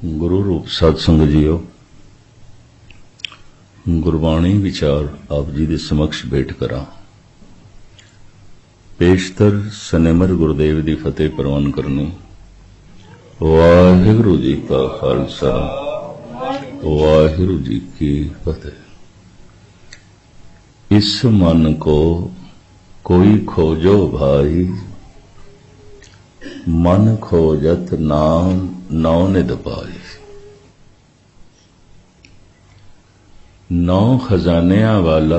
गुरु रूप सत्संग जीओ, गुरबाणी विचार आप जी के समक्ष भेंट करा। पेशतर सनेमर गुरुदेव की फतेह प्रवान करनी। वाहिगुरु जी का खालसा, वाहिगुरु जी की फतेह। इस मन को कोई खोजो भाई, मन खोजत नाम नौ निध पाई। नौ खजानिया वाला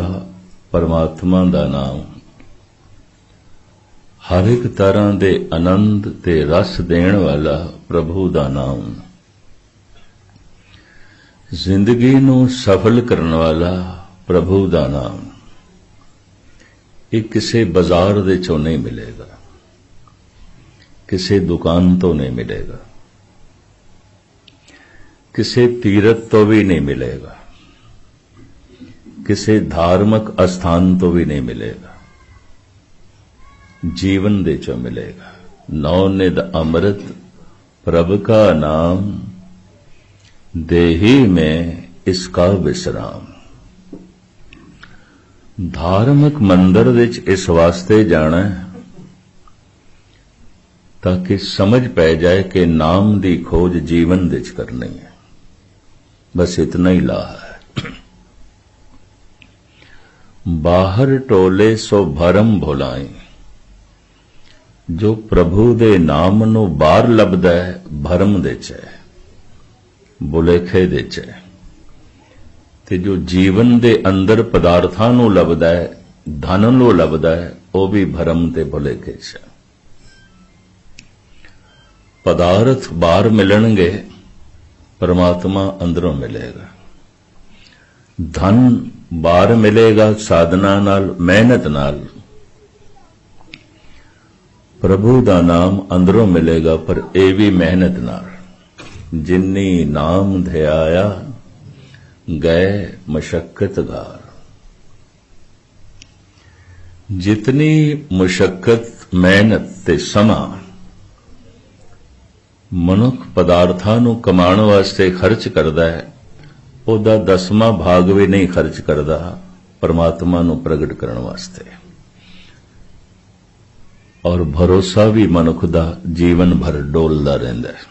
परमात्मा दा नाम, हर एक तरह दे आनंद ते रस देण वाला प्रभु दा नाम, जिंदगी नूं सफल करन वाला प्रभु दा नाम। ये किसी बाजार दे चों नहीं मिलेगा, किसी दुकान तो नहीं मिलेगा, किसी तीरथ तो भी नहीं मिलेगा, किसी धार्मिक स्थान तो भी नहीं मिलेगा, जीवन दे चो मिलेगा। नौ निध अमृत प्रभ का नाम, देही में इसका विश्राम। धार्मिक मंदिर विच इस वास्ते जाना है ताकि समझ पै जाए कि नाम दी खोज जीवन विच करनी है। बस इतना ही ला है। बाहर टोले सो भरम भुलाई, जो प्रभु दे नाम नू बाहर लभदा है भरम दे च है, भुलेखे दे च है। ते जो जीवन दे अंदर पदार्थां नू लभदा है, धन नू लभदा है, वह भी भरम ते भुलेखे च है। पदार्थ बाहर मिलणगे, परमात्मा अंदरों मिलेगा। धन बाहर मिलेगा साधना नाल, मेहनत नाल। प्रभु दा नाम अंदरों मिलेगा, पर ये भी मेहनत नाल। जिन्नी नाम ध्याया गए मशक्कत गार। जितनी मुशक्कत, मेहनत ते समा मनुख पदार्थां नूं कमाण वास्ते खर्च करदा है, ओदा 10वां भाग भी नहीं खर्च करदा परमात्मा नूं प्रगट करन वास्ते। और भरोसा भी मनुख दा जीवन भर डोलदा रहिंदा है।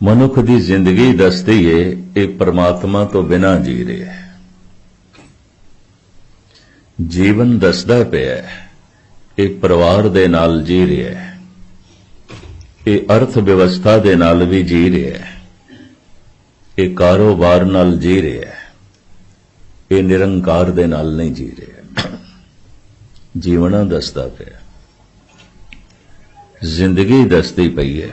मनुख दी जिंदगी दसदी है ये परमात्मा तो बिना जी रहा है। जीवन दसदा पिया है ये परिवार दे नाल जी रहा है, ये अर्थ व्यवस्था दे नाल भी जी रहा है, ये कारोबार नाल जी रहा है, ये निरंकार दे नाल नहीं जी रहा। जीवना दसदा पिया, जिंदगी दसदी पई है।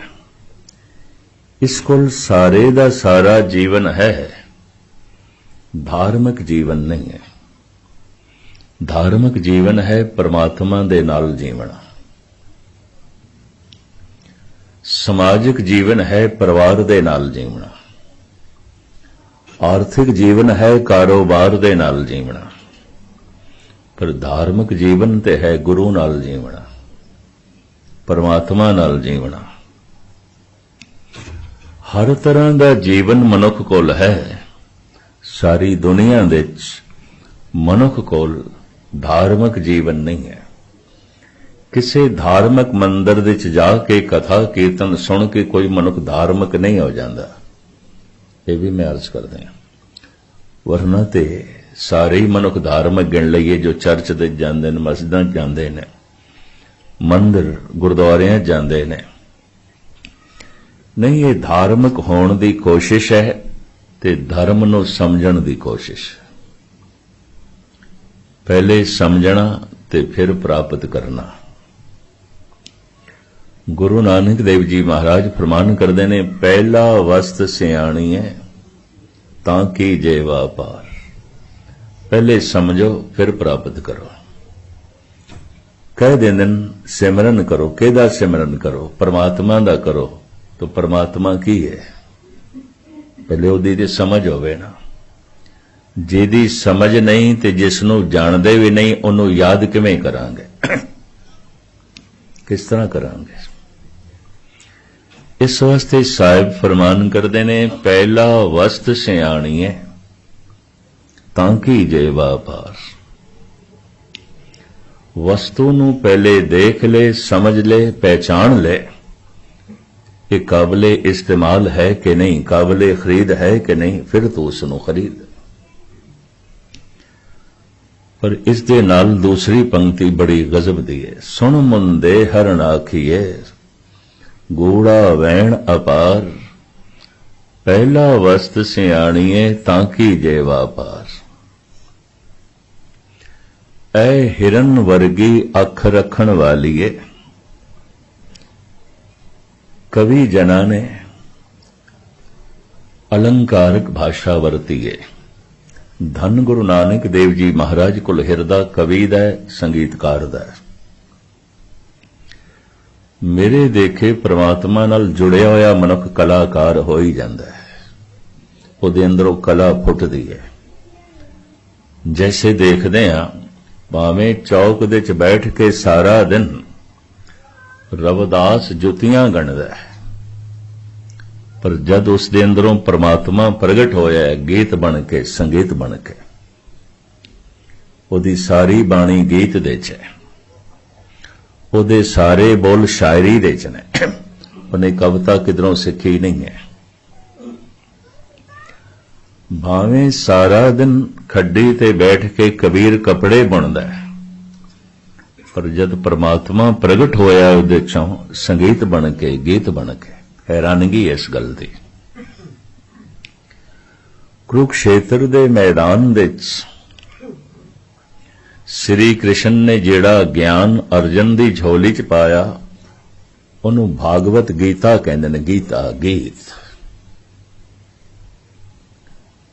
इस कोल सारे दा सारा जीवन है, धार्मिक जीवन नहीं है। धार्मिक जीवन है परमात्मा दे नाल जीवना। समाजिक जीवन है परिवार दे नाल जीवना। आर्थिक जीवन है कारोबार दे नाल जीवना। पर धार्मिक जीवन ते है गुरु नाल जीवना, परमात्मा नाल जीवना। हर तरह का जीवन मनुख कोल है। सारी दुनिया दे मनुख कोल धार्मिक जीवन नहीं है। किसी धार्मिक मंदिर दे जाके कथा कीर्तन सुन के कोई मनुख धार्मिक नहीं हो जाता। ये भी मैं अर्ज कर दें, वरना ते सारे ही मनुख धार्मिक गिन लईए जो चर्च दे जांदे ने, मस्जिदां जांदे ने, मंदिर गुरुद्वारियां जांदे ने। नहीं, ये धार्मिक होने की कोशिश है ते धर्म नूं समझण दी कोशिश। पहले समझना ते फिर प्राप्त करना। गुरु नानक देव जी महाराज फरमान करते ने, पहला वस्त सियाणी है ताकि जे वापार। पहले समझो फिर प्राप्त करो। कह देंदे सिमरन करो, किहदा सिमरन करो? परमात्मा दा करो। तो परमात्मा की है? पहले उहदी ते समझ होवे ना। जिहदी समझ नहीं ते जिसनूं जाणदे भी नहीं, उहनूं याद किवें करांगे? किस तरह करांगे? इस वास्ते साहिब फरमान करते ने, पहला वस्त सियाणीए तांकी जे व्यापार। वस्तु नूं पहले देख ले, समझ ले, पहचान ले, ये काबिले इस्तेमाल है कि नहीं, काबिले खरीद है कि नहीं, फिर तो उसनूं खरीद। पर इस दे नाल दूसरी पंक्ति बड़ी गजब दी है, सुन मुंदे हरण आखिए गूढ़ा वैण अपार, पहला वस्त सियाणीए तांकी जे व्यापार। ऐ हिरन वर्गी अख रखण वालीए, कवि जना ने अलंकारक भाषा वरती है। धन गुरु नानक देव जी महाराज कोल हिरदा कवि दा संगीतकार दा। मेरे देखे परमात्मा नाल जुड़िया होया मनुख कलाकार हो ही जांदा है, उहदे अंदरों कला फुटदी है। जैसे देखदे हां, भावें चौक दे च बैठ के सारा दिन रविदास जुतियां गणदा है, पर जद उस दे अंदरों परमात्मा प्रगट होया है गीत बन के, संगीत बन के, उहदी सारी बाणी गीत दे च है, उहदे सारे बोल शायरी दे च ने, उन्हें कविता किधरों सीखी नहीं है। भावें सारा दिन खड्डी ते बैठ के कबीर कपड़े बुनदा है, पर जद परमात्मा प्रगट होया उहदे चों संगीत बन के, गीत बन के, हैरानगी इस गल दी। कुरुक्षेत्र दे मैदान दे श्री कृष्ण ने जेड़ा ज्ञान अर्जन दी झोली च पाया, उहनूं भागवत गीता कहंदे ने। गीता गीत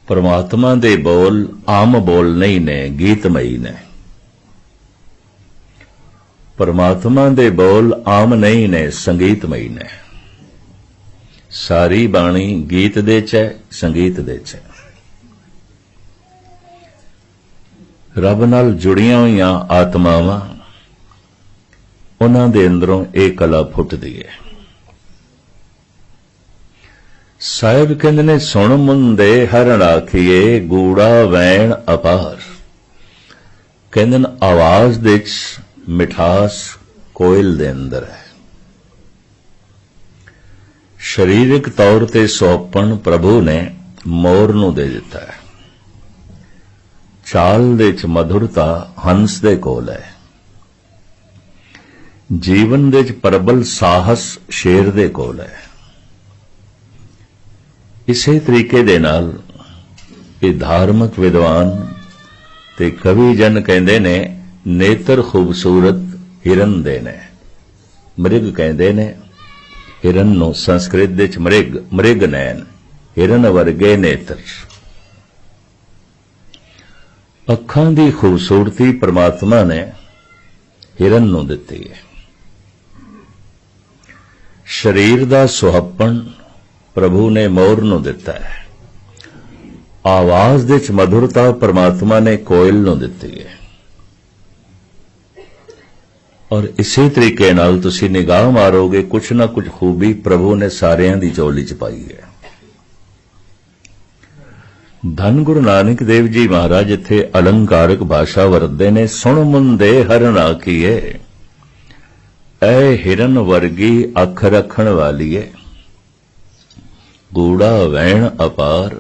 परमात्मा दे बोल आम बोल नहीं ने, गीतमई ने। परमात्मा दे बोल आम नहीं ने, संगीतमई ने। सारी बाणी गीत दे च है, संगीत दे च है। रब नाल जुड़ियां होईयां आत्मावां, उन्हां दे अंदरों एक कला फुटदी है। साहिब कहंदे ने, सुण मुंदे हरण आखिए गूढ़ा वैण अपार। कहंदे ने आवाज दे च मिठास कोयल दे अंदर है। शरीरिक तौर ते सौंपण प्रभु ने मोर नूं दे दिता है। चाल दे च मधुरता हंस दे कोल है। जीवन दे च प्रबल साहस शेर दे कोल है। इसे तरीके दे नाल ये धार्मिक विद्वान ते कवि जन कहंदे ने, नेत्र खूबसूरत हिरन दे ने। मृग कहंदे ने हिरन नूं, संस्कृत दे च मृग, मृग नैन, हिरन वर्गे नेत्र। अखां दी खूबसूरती परमात्मा ने हिरन नूं दित्ती है। शरीर दा सुहप्पण प्रभु ने मोर नूं दिता है। आवाज दे च मधुरता परमात्मा ने कोयल नूं दित्ती है। और इसी तरीके नाल तुसी निगाह मारोगे, कुछ ना कुछ खूबी प्रभु ने सारियां दी झोली च पाई है। धन गुरु नानक देव जी महाराज इत्थे अलंकारक भाषा वरतदे ने, सुण मुंदे हरण आखिए ऐ हिरन वर्गी अख रखण वालीए, गूढ़ा वैण अपार,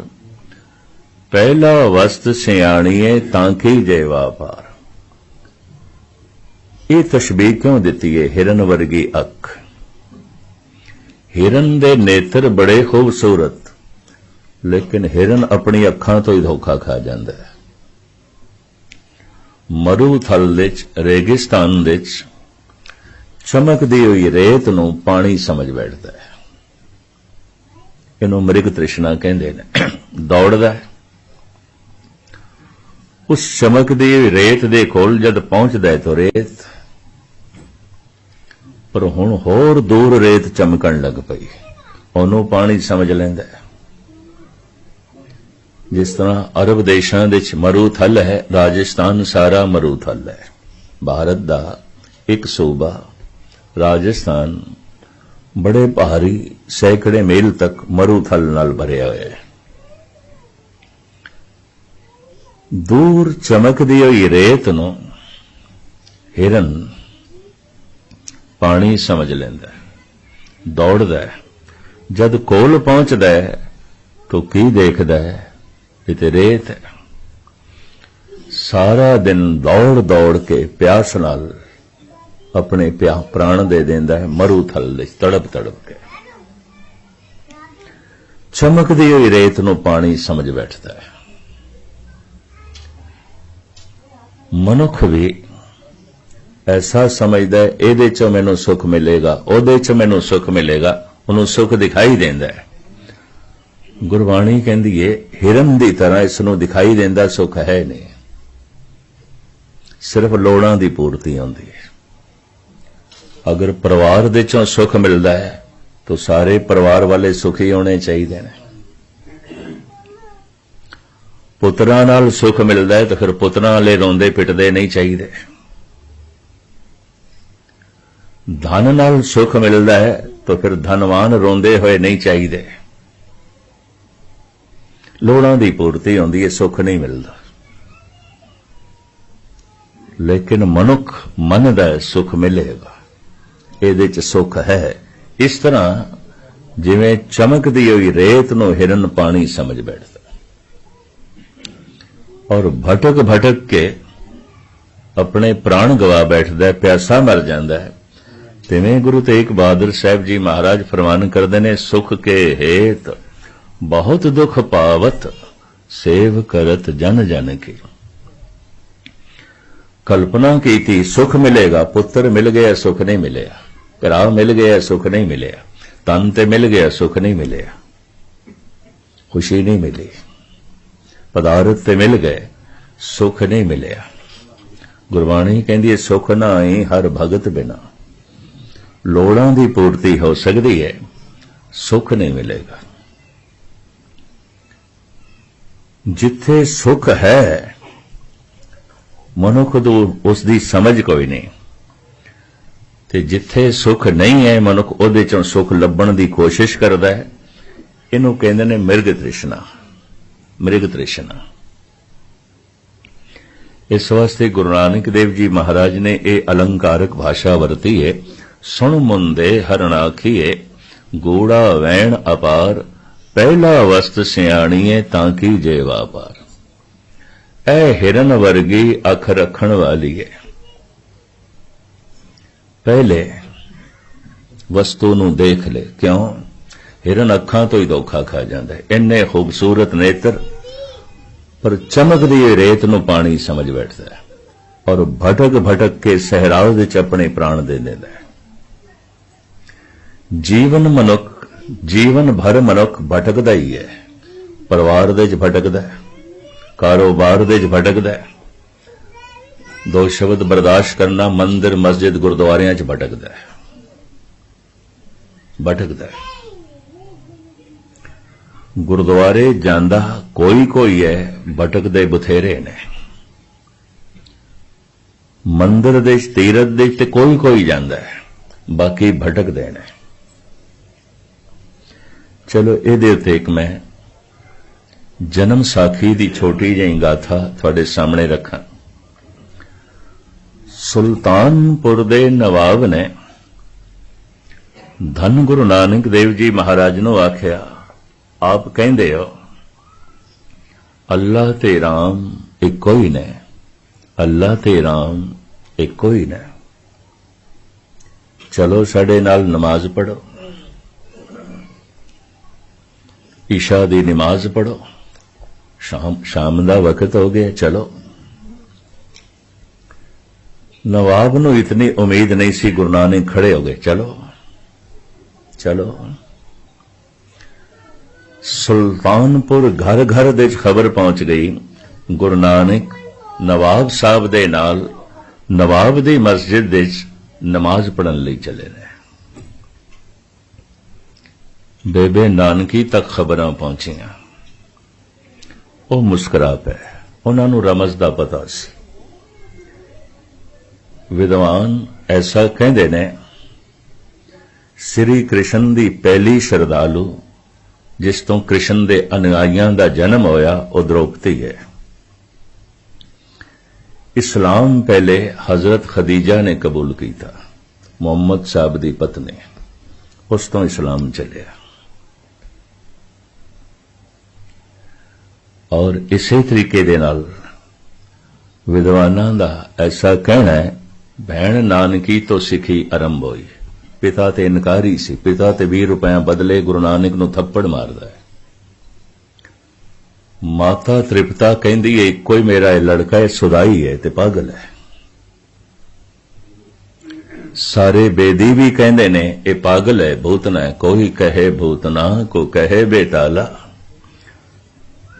पहला वस्त सियाणीए तांकी जे व्यापार। ये तशबीह क्यों दिती है? हिरन वर्गी अख। हिरन दे नेत्र बड़े खूबसूरत, लेकिन हिरन अपनी अखां तो ही धोखा खा जांदा है। मरूथल दे च, रेगिस्तान दे च चमकदी हुई रेत नूं पानी समझ बैठदा है। इनू मृग तृष्णा कहंदे ने। दौड़दा है, उस चमकदी हुई रेत दे कोल जद पहुंचदा है तो रेत, पर हुण होर दूर रेत चमकण लग पई, ओनू पानी समझ लैंदा है। जिस तरह अरब देशां दे च मरूथल है, राजस्थान सारा मरूथल है। भारत दा एक सूबा राजस्थान, बड़े भारी सैकड़े मील तक मरुथल नाल भरिया होया है। दूर चमकदी हुई रेत नूं हिरन पानी समझ लैंदा है, दौड़दा है। जद कोल पहुंचदा है तो की देखदा है, इते रेत है। सारा दिन दौड़ दौड़ के प्यास नाल अपने प्राण दे देंदा है मरुथल दे तड़प तड़प के। चमकदी हुई रेत नूं पानी समझ बैठदा है। मनुख भी ऐसा समझदा है इहदे चों मैनूं सुख मिलेगा, उहदे चों मैनूं सुख मिलेगा, उहनूं सुख दिखाई देंदा है। गुरबाणी कहंदी है हिरन दी तरह इसनूं दिखाई देंदा सुख है नहीं, सिर्फ लोड़ां दी पूर्ति होंदी है। अगर परिवार दे चों सुख मिलदा है तो सारे परिवार वाले सुखी होने चाहिए ने। पुत्रां नाल सुख मिलदा है तो फिर पुत्रां वाले रोंदे पिटदे नहीं चाहिए। धन नाल सुख मिलदा है तो फिर धनवान रोंदे होए नहीं चाहिए। लोड़ां दी पूर्ति होंदी है, सुख नहीं मिलदा। लेकिन मनुख मनदा है सुख मिलेगा, ਇਹਦੇ ਚ सुख है। इस तरह जिवें चमकदी हुई रेत नूं हिरन पानी समझ बैठदा और भटक भटक के अपने प्राण गवा बैठदा है, प्यासा मर जांदा है। तिवें गुरु तेग बहादुर साहब जी महाराज फरमान करदे ने, सुख के हेत बहुत दुख पावत, सेव करत जन जन की। कल्पना की थी सुख मिलेगा, पुत्र मिल गया सुख नहीं मिलेगा, भरा मिल गया सुख नहीं मिलेगा, तन ते मिल गया सुख नहीं मिलेगा, खुशी नहीं मिली, पदार्थ ते मिल गए सुख नहीं मिलेगा। गुरबाणी कहती है सुख ना आई हर भगत बिना। लोड़ां दी पूर्ति हो सकती है, सुख नहीं मिलेगा। जिथे सुख है मनुख को उसकी समझ कोई नहीं, ते जिथे सुख नहीं है मनुख उहदे चों सुख लभण दी कोशिश करदा है। इहनूं कहंदे ने मिर्ग तृष्णा। मृग तृष्णा। इस वास्ते गुरु नानक देव जी महाराज ने यह अलंकारक भाषा वरती है, सुण मुंदे हरण आखिए गूढ़ा वैण अपार, पहला वस्त सियाणीए ताकि जे वापार। ऐ हिरन वर्गी अख रखण वाली है। पहले वस्तु नूं देख ले, क्यों? हिरन अखां तो ही धोखा खा जाता है। इन्ने खूबसूरत नेत्र पर चमकदी रेत नूं पानी समझ बैठता है और भटक भटक के सहराव विच अपने प्राण दे देता है। जीवन भर मनुख भटकदा ही है। परिवार दे च भटकदा है, कारोबार दे च भटकदा है, दो शब्द बर्दाश्त करना, मंदिर मस्जिद गुरुद्वारियां च भटकदा है। गुरुद्वारे जांदा कोई कोई है, भटकदे बथेरे ने। मंदिर दे तीरथ दे ते कोई कोई जांदा है, बाकी भटकदे ने। चलो इहदे उत्ते एक मैं जन्म साखी दी छोटी जी गाथा तुहाडे सामने रखां। सुल्तानपुर दे नवाब ने धन गुरु नानक देव जी महाराज नूं आख्या, आप कहंदे हो अल्लाह ते राम इक्को ही ने, अल्लाह ते राम इक्को ही ने। चलो साडे नाल नमाज पढ़ो, ईशा दी नमाज पढ़ो, शाम दा वक्त हो गया, चलो। नवाब नूं इतनी उम्मीद नहीं सी, गुरु नानक खड़े हो गए, चलो चलो। सुल्तानपुर घर घर दे खबर पहुंच गई, गुरु नानक नवाब साहब दे नाल नवाब दी मस्जिद दे नमाज पढ़न लई चले ने। बेबे नानकी तक खबरां पहुंचियां, वो मुस्कुरा पे, उन्हां नूं रमज दा पता सी। विद्वान ऐसा कहंदे ने, श्री कृष्ण दी पहली श्रद्धालु जिस तो कृष्ण दे अनुयायियों का जन्म होया वो द्रौपदी है। इस्लाम पहले हजरत खदीजा ने कबूल किया, मुहम्मद साहब की पत्नी, उस तो इस्लाम चलिया। और इसे तरीके दे नाल विद्वानां दा ऐसा कहना है, भैण नानकी तो सिखी आरंभ होई। पिता ते इनकारी सी, पिता ते 20 रुपया बदले गुरु नानक नूं थप्पड़ मारदा है। माता तृप्ता कहंदी है इक्को ही मेरा लड़का है, सुदाई है ते पागल है। सारे बेदी भी कहंदे ने ये पागल है, भूतना है। कोई कहे भूतना को कहे बेटाला,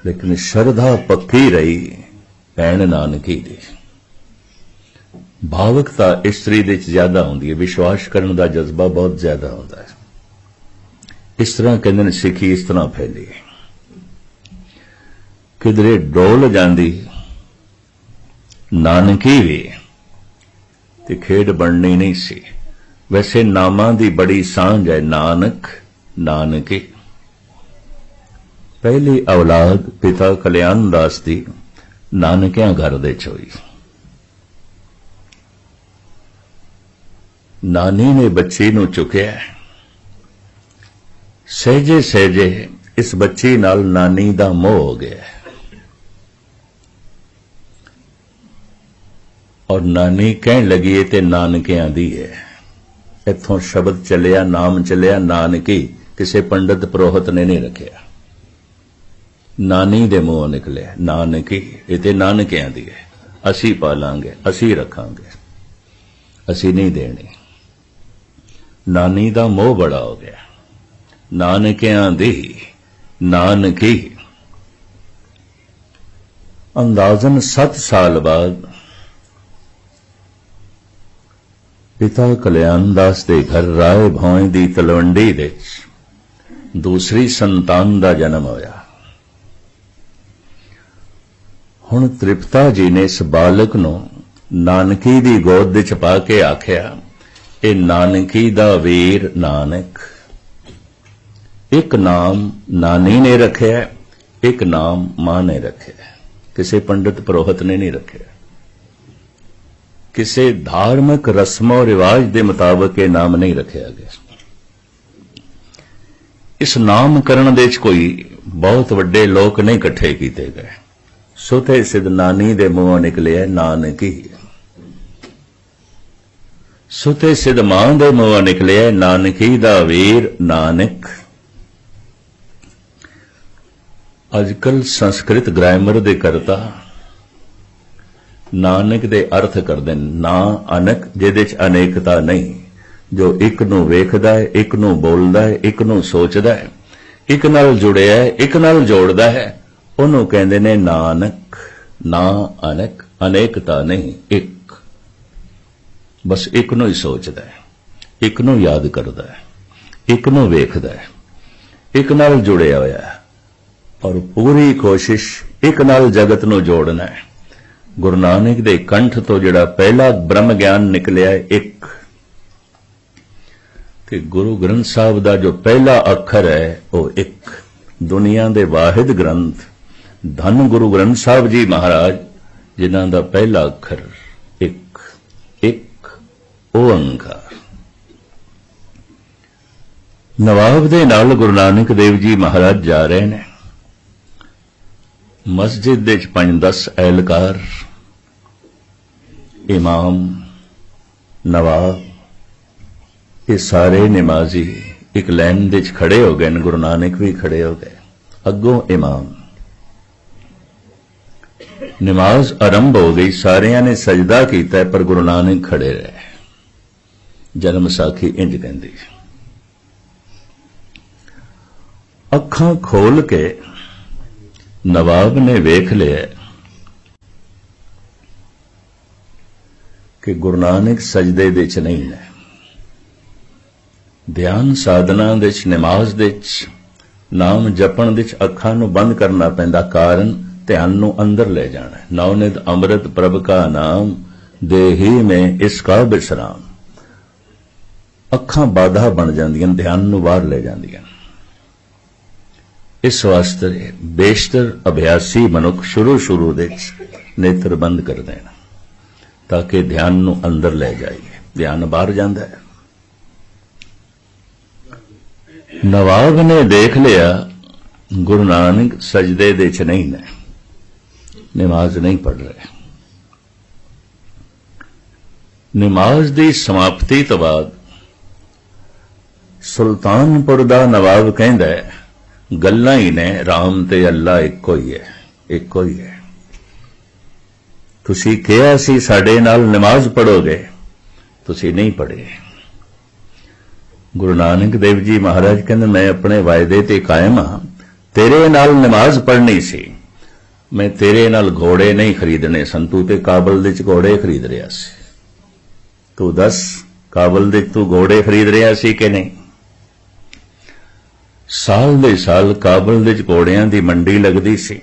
लेकिन श्रद्धा पक्की रही भैण नानकी दी। भावुकता स्त्री दे ज्यादा होंदी है, विश्वास करने का जज्बा बहुत ज्यादा होता है। इस तरह कहंदे ने सिखी इस तरह फैली। किधरे डोल जांदी नानकी भी ते खेड बननी नहीं सी। वैसे नामां दी बड़ी सांझ है, नानक नानकी। पहली औलाद पिता कल्याण दास दी नानकियां घर दे च होई। नानी ने बच्ची नूं चुकिया, सहजे सहजे इस बच्ची नाल नानी दा मोह हो गया और नानी कहन लगी है ते नानकियां दी है। इत्थों शब्द चलिया, नाम चलिया नानकी, किसी पंडित पुरोहित ने नहीं रखिया, नानी दे मुंहों निकले नानकी, ये ते नानकियां दी है, असी पालांगे, असी रखांगे, असी नहीं देनी। नानी दा मोह बड़ा हो गया, नानकियां दी नानकी। अंदाजन 7 साल बाद पिता कल्याण दास दे घर राय भौं दी तलवंडी दे दूसरी संतान दा जन्म होया। हुण तृप्ता जी ने इस बालक नूं नानकी दी गोद विच पा के आख्या, ए नानकी दा वीर नानक। एक नाम नानी ने रखिया, एक नाम मां ने रखिया, किसी पंडित पुरोहित ने नहीं रखिया। किसी धार्मिक रस्मों रिवाज के मुताबिक यह नाम नहीं रखा गया। इस नामकरण दे कोई बहुत वड्डे लोग नहीं इकट्ठे किए गए। सुते सिद्ध नानी दे मुंहों निकले नानकी, सुते सिद्ध मां दे मुंहों निकले नानकी दा वीर नानक। अजकल संस्कृत ग्रामर दे करता नानक दे अर्थ करदे ना अनक, जिहदे च अनेकता नहीं, जो एक नूं वेखदा है, एक नूं बोलदा है, एक नूं सोचदा है, एक नाल जुड़िया है, एक नाल जोड़दा है, ਉਹਨੂੰ ਕਹਿੰਦੇ ਨੇ ਨਾਨਕ। ਨਾ ਅਨੇਕ, ਅਨੇਕਤਾ ਨਹੀਂ, ਇੱਕ। ਬਸ ਇੱਕ ਨੂੰ ਹੀ ਸੋਚਦਾ ਹੈ, ਇੱਕ ਨੂੰ ਯਾਦ ਕਰਦਾ ਹੈ, ਇੱਕ ਨੂੰ ਵੇਖਦਾ ਹੈ, ਇੱਕ ਨਾਲ ਜੁੜਿਆ ਹੋਇਆ ਹੈ ਔਰ ਪੂਰੀ ਕੋਸ਼ਿਸ਼ ਇੱਕ ਨਾਲ ਜਗਤ ਨੂੰ ਜੋੜਨਾ ਹੈ। ਗੁਰੂ ਨਾਨਕ ਦੇ ਕੰਠ ਤੋਂ ਜਿਹੜਾ ਪਹਿਲਾ ਬ੍ਰਹਮ ਗਿਆਨ ਨਿਕਲਿਆ ਹੈ, ਇੱਕ। ਤੇ ਗੁਰੂ ਗ੍ਰੰਥ ਸਾਹਿਬ ਦਾ ਜੋ ਪਹਿਲਾ ਅੱਖਰ ਹੈ ਉਹ ਇੱਕ। ਦੁਨੀਆ ਦੇ ਵਾਹਿਦ ਗ੍ਰੰਥ ਧੰਨ ਗੁਰੂ ਗ੍ਰੰਥ ਸਾਹਿਬ ਜੀ ਮਹਾਰਾਜ, ਜਿਨ੍ਹਾਂ ਦਾ ਪਹਿਲਾ ਅੱਖਰ ਇੱਕ, ਇੱਕ ਓੰਕਾਰ। ਨਵਾਬ ਦੇ ਨਾਲ ਗੁਰੂ ਨਾਨਕ ਦੇਵ ਜੀ ਮਹਾਰਾਜ ਜਾ ਰਹੇ ਨੇ। ਮਸਜਿਦ ਦੇ 5-10 ਐਲਕਾਰ, ਇਮਾਮ, ਨਵਾਬ, ਇਹ ਸਾਰੇ ਨਮਾਜ਼ੀ ਇੱਕ ਲਾਈਨ ਦੇ 'ਚ ਖੜੇ ਹੋ ਗਏ ਨੇ। ਗੁਰੂ ਨਾਨਕ ਵੀ ਖੜੇ ਹੋ ਗਏ, ਅੱਗੋਂ ਇਮਾਮ। नमाज आरंभ हो गई, सारिया ने सजदा किया, पर गुरु नानक खड़े रहे। जन्म साखी इंज कहती, अखां खोल के नवाब ने वेख लिया कि गुरु नानक सजदे दे च नहीं ने। ध्यान साधना दे च, नमाज दे च, नाम जपण दे च अखां नूं बंद करना पैंदा। कारण ध्यान नूं अंदर ले जाना। नवनित अमृत प्रभ का नाम, देही में इसका विश्राम। ਅੱਖਾਂ ਬਾਧਾ ਬਣ ਜਾਂਦੀਆਂ, ਧਿਆਨ ਨੂੰ ਬਾਹਰ ਲੈ ਜਾਂਦੀਆਂ। ਇਸ ਵਾਸਤੇ ਬੇਸ਼ਤਰ ਅਭਿਆਸੀ ਮਨੁੱਖ ਸ਼ੁਰੂ ਦੇ ਨੇਤਰ ਬੰਦ ਕਰ ਦੇਣ ਤਾਂ ਕਿ ਧਿਆਨ ਨੂੰ ਅੰਦਰ ਲੈ ਜਾਈਏ। ਧਿਆਨ ਬਾਹਰ ਜਾਂਦਾ ਹੈ। ਨਵਾਬ ਨੇ ਦੇਖ ਲਿਆ ਗੁਰੂ ਨਾਨਕ ਸਜਦੇ ਦੇ ਚ ਨਹੀਂ ਨੇ, ਨਮਾਜ਼ ਨਹੀਂ ਪੜ੍ਹ ਰਹੇ। ਨਮਾਜ਼ ਦੀ ਸਮਾਪਤੀ ਤੋਂ ਬਾਅਦ ਸੁਲਤਾਨਪੁਰ ਦਾ ਨਵਾਬ ਕਹਿੰਦਾ ਗੱਲਾਂ ਹੀ ਨੇ, ਰਾਮ ਤੇ ਅੱਲਾ ਇੱਕੋ ਹੀ ਹੈ, ਇੱਕੋ ਹੀ ਹੈ। ਤੁਸੀਂ ਕਿਹਾ ਸੀ ਸਾਡੇ ਨਾਲ ਨਮਾਜ਼ ਪੜ੍ਹੋਗੇ, ਤੁਸੀਂ ਨਹੀਂ ਪੜ੍ਹੇ। ਗੁਰੂ ਨਾਨਕ ਦੇਵ ਜੀ ਮਹਾਰਾਜ ਕਹਿੰਦੇ ਮੈਂ ਆਪਣੇ ਵਾਅਦੇ ਤੇ ਕਾਇਮ ਹਾਂ, ਤੇਰੇ ਨਾਲ ਨਮਾਜ਼ ਪੜ੍ਹਨੀ ਸੀ, ਮੈਂ ਤੇਰੇ ਨਾਲ ਘੋੜੇ ਨਹੀਂ ਖਰੀਦਣੇ ਸਨ। ਤੂੰ ਤੇ ਕਾਬਲ ਦੇ ਚ ਘੋੜੇ ਖਰੀਦ ਰਿਹਾ ਸੀ, ਤੂੰ ਦੱਸ ਕਾਬਲ ਦੇ ਤੂੰ ਘੋੜੇ ਖਰੀਦ ਰਿਹਾ ਸੀ ਕਿ ਨਹੀਂ? ਸਾਲ ਦੇ ਸਾਲ ਕਾਬਲ ਦੇ ਚ ਘੋੜਿਆਂ ਦੀ ਮੰਡੀ ਲੱਗਦੀ ਸੀ।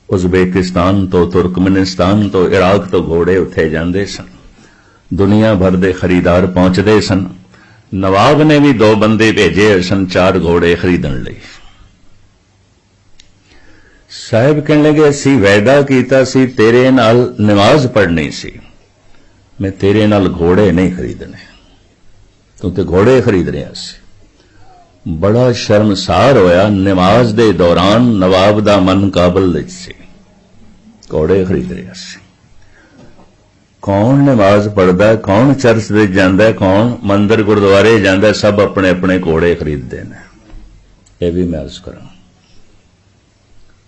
ਉਜ਼ਬੇਕਿਸਤਾਨ ਤੋਂ, ਤੁਰਕਮਨਿਸਤਾਨ ਤੋਂ, ਇਰਾਕ ਤੋਂ ਘੋੜੇ ਉੱਥੇ ਜਾਂਦੇ ਸਨ। ਦੁਨੀਆ ਭਰ ਦੇ ਖਰੀਦਾਰ ਪਹੁੰਚਦੇ ਸਨ। ਨਵਾਬ ਨੇ ਵੀ 2 ਬੰਦੇ ਭੇਜੇ ਸਨ 4 ਘੋੜੇ ਖਰੀਦਣ ਲਈ। ਸਾਹਿਬ ਕਹਿਣ ਲੱਗੇ ਅਸੀਂ ਵਾਅਦਾ ਕੀਤਾ ਸੀ ਤੇਰੇ ਨਾਲ ਨਮਾਜ਼ ਪੜ੍ਹਨੀ ਸੀ, ਮੈਂ ਤੇਰੇ ਨਾਲ ਘੋੜੇ ਨਹੀਂ ਖਰੀਦਣੇ, ਤੂੰ ਤੇ ਘੋੜੇ ਖਰੀਦ ਰਿਹਾ ਸੀ। ਬੜਾ ਸ਼ਰਮਸਾਰ ਹੋਇਆ। ਨਮਾਜ਼ ਦੇ ਦੌਰਾਨ ਨਵਾਬ ਦਾ ਮਨ ਕਾਬਲ ਵਿੱਚ ਸੀ, ਘੋੜੇ ਖਰੀਦ ਰਿਹਾ ਸੀ। ਕੌਣ ਨਮਾਜ਼ ਪੜ੍ਹਦਾ, ਕੌਣ ਚਰਚ ਵਿੱਚ ਜਾਂਦਾ, ਕੌਣ ਮੰਦਰ ਗੁਰਦੁਆਰੇ ਜਾਂਦਾ, ਸਭ ਆਪਣੇ ਆਪਣੇ ਘੋੜੇ ਖਰੀਦਦੇ ਨੇ। ਇਹ ਵੀ ਮੈਂ ਅਰਜ਼ ਕਰਾਂ,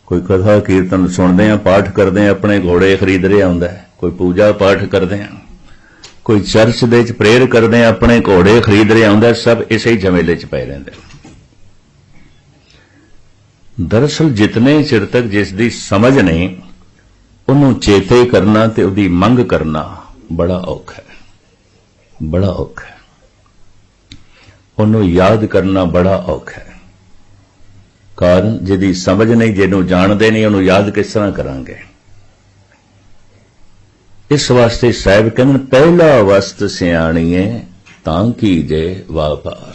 ਕੋਈ ਕਥਾ ਕੀਰਤਨ ਸੁਣਦੇ ਆ, ਪਾਠ ਕਰਦੇ ਆ, ਆਪਣੇ ਘੋੜੇ ਖਰੀਦ ਰਿਹਾ ਹੁੰਦਾ। ਕੋਈ ਪੂਜਾ ਪਾਠ ਕਰਦੇ ਆ, ਕੋਈ ਚਰਚ ਦੇ ਵਿੱਚ ਪ੍ਰੇਅਰ ਕਰਦੇ ਆ, ਆਪਣੇ ਘੋੜੇ ਖਰੀਦ ਰਿਹਾ ਹੁੰਦਾ। ਸਭ ਇਸੇ ਹੀ ਝਮੇਲੇ ਚ ਪਏ ਰਹਿੰਦੇ। ਦਰਅਸਲ ਜਿਤਨੇ ਚਿਰ ਤੱਕ ਜਿਸ ਦੀ ਸਮਝ ਨਹੀਂ, ਉਹਨੂੰ ਚੇਤੇ ਕਰਨਾ ਤੇ ਉਹਦੀ ਮੰਗ ਕਰਨਾ ਬੜਾ ਔਖਾ ਹੈ, ਬੜਾ ਔਖਾ ਹੈ। ਉਹਨੂੰ ਯਾਦ ਕਰਨਾ ਬੜਾ ਔਖਾ ਹੈ। ਕਾਰਨ ਜਿਹਦੀ ਸਮਝ ਨਹੀਂ, ਜਿਹਨੂੰ ਜਾਣਦੇ ਨਹੀਂ, ਉਹਨੂੰ ਯਾਦ ਕਿਸ ਤਰ੍ਹਾਂ ਕਰਾਂਗੇ? ਇਸ ਵਾਸਤੇ ਸਾਹਿਬ ਕਹਿੰਦੇ ਪਹਿਲਾ ਵਸਤ ਸਿਆਣੀਏ ਤਾਂ ਕੀਜੇ ਵਾਪਾਰ।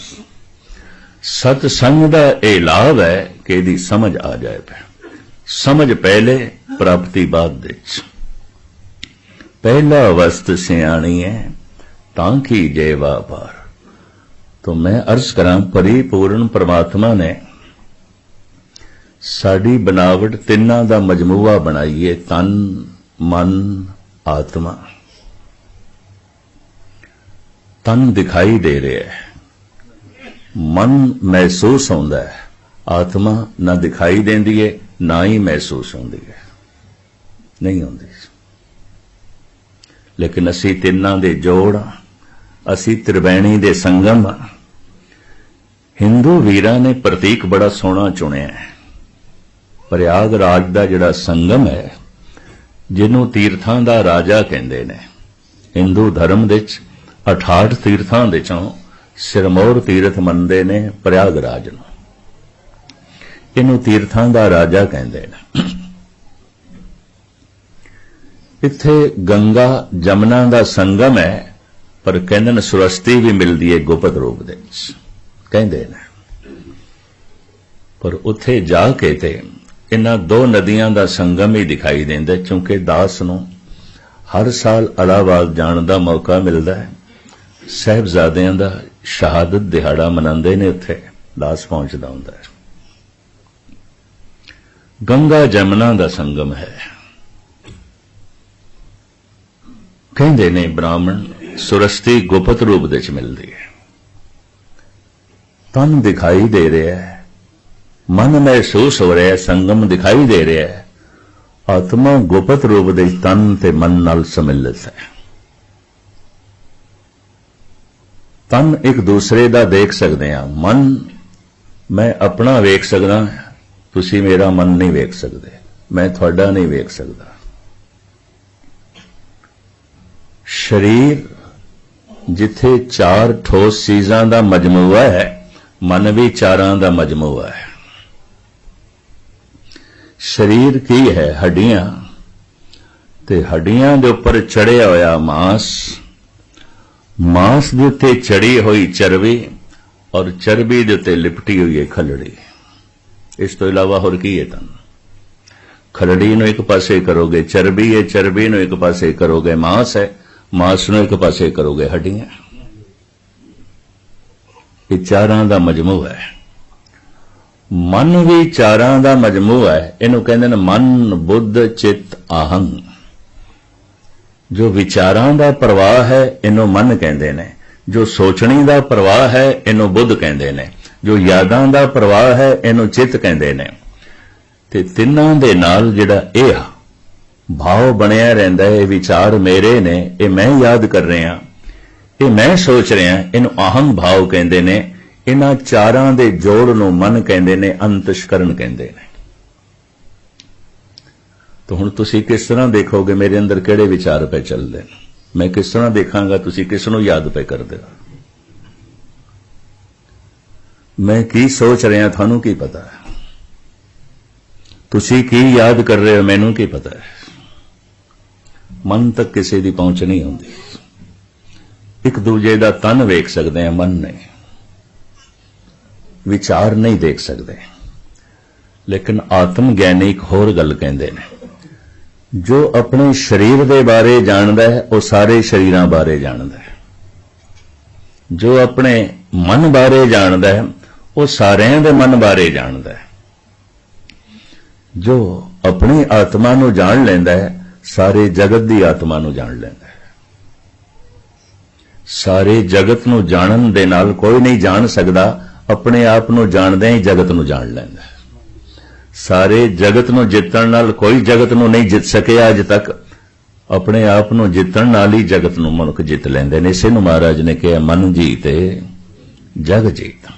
ਸਤ ਸੰਗ ਦਾ ਇਹ ਲਾਭ ਹੈ ਕਿ ਇਹਦੀ ਸਮਝ ਆ ਜਾਏ। ਸਮਝ ਪਹਿਲੇ, ਪ੍ਰਾਪਤੀ ਬਾਅਦ ਵਿੱਚ। ਪਹਿਲਾ ਵਸਤ ਸਿਆਣੀਏ ਤਾਂ ਕੀਜੇ ਵਾਪਾਰ। तो मैं अर्ज करा परिपूर्ण परमात्मा ने साड़ी बनावट तिन्ना दा मजमूआ बनाईए, तन मन आत्मा। तन दिखाई दे रहा है, मन महसूस होंदा है, आत्मा ना दिखाई देंदी है ना ही महसूस होंदी है, नहीं होंदी। लेकिन असी तिन्ना दे जोड़, असी त्रिवेणी दे संगम। हिंदू वीरां ने प्रतीक बड़ा सोहना चुनिया है। प्रयागराज दा जिहड़ा संगम है, जिन्हों तीर्थां दा राजा कहंदे ने। हिंदू धर्म दे 68 तीर्थां दे चों सिरमौर तीर्थ मनदे ने प्रयागराज नूं। इहनूं तीर्थां दा राजा कहंदे ने। इत्थे गंगा जमुना दा संगम है, पर कहंदे सुरस्ती भी मिलदी है गुप्त रूप दे विच, कहंदे ने। पर उत्थे जाके ते इन्हां दो नदियां दा संगम ही दिखाई देंदा, क्योंकि दास नूं हर साल इलाहाबाद जाण दा मौका मिलदा है। साहिबजादियां दा शहादत दिहाड़ा मनांदे ने, उत्थे दास पहुंचदा हुंदा है। गंगा जमुना दा संगम है, कहंदे ने ब्राह्मण। सुरस्ती गुप्त रूप दे च मिलदी है। तन दिखाई दे रहा है, मन महसूस हो रहा है, संगम दिखाई दे रहा है। आत्मा गुप्त रूप दे तन ते मन नाल सम्मिलित है। तन एक दूसरे दा देख सकते हैं, मन मैं अपना वेख सकदा, तुसी मेरा मन नहीं वेख सकते, मैं तुहाडा नहीं वेख सकदा। शरीर जिथे चार ठोस चीजां दा मजमूआ है, मन भी चारां दा मजमूआ है। शरीर की है? हड्डियां, ते हड्डियां दे उपर चढ़िया होया मांस, मांस दे उत्ते चढ़ी हुई चरबी और चरबी दे उत्ते लिपटी हुई है खलड़ी। इस तो इलावा होर की है? तन खलड़ी नूं एक पासे करोगे चरबी है, चरबी नूं एक पासे करोगे मांस है, मांस नूं एक पासे करोगे हड्डियां। ये चारां दा मजमू है। मन भी चारां दा मजमू है। इनू कहंदे ने मन, बुद्ध, चित्त, आहंग। जो विचारां दा प्रवाह है इनू मन कहंदे ने, जो सोचणी दा प्रवाह है इनू बुद्ध कहंदे ने, जो यादां दा प्रवाह है इनू चित्त कहंदे ने। ते तिन्हां दे नाल जिहड़ा इह भाव बणिया रहिंदा है, विचार मेरे ने, ये मैं याद कर रहा, ये मैं सोच रहा, इनू आहंग भाव कहंदे ने। इन्हां चारां दे जोड़ नूं मन कहंदे ने, अंतशकरण कहंदे ने। तो हुण तुसीं किस तरह देखोगे मेरे अंदर किहड़े विचार पे चलदे ने? मैं किस तरह देखांगा तुसीं किस नूं याद पे करदे हो? मैं की सोच रहा थानू की पता है? तुसीं की याद कर रहे हो मैनू की पता है? मन तक किसी की पहुंच नहीं होंदी। एक दूजे का तन वेख सकते हैं, मन नहीं, विचार नहीं देख सकते। लेकिन आत्म ज्ञानी एक होर गल कहंदे ने, जो अपने शरीर के बारे जानदा है वह सारे शरीरां बारे जानदा है। जो अपने मन बारे जानदा है वह सारिਆਂ दे मन बारे जानदा है। जो अपनी आत्मा नूं जान लैंदा है सारे जगत की आत्मा नूं जान लैंदा है। सारे जगत नूं जानन दे नाल कोई नहीं जान सकदा, अपने आप नूं जाणदे ही जगत नूं जान लैंदा है। सारे जगत नूं जितण नाल कोई जगत नूं नहीं जित सकिया अज तक, अपने आप नूं जितण नाल ही जगत नूं मनुख जित लैंदे ने। इसे नूं महाराज ने कहा मन जीते जग जीत।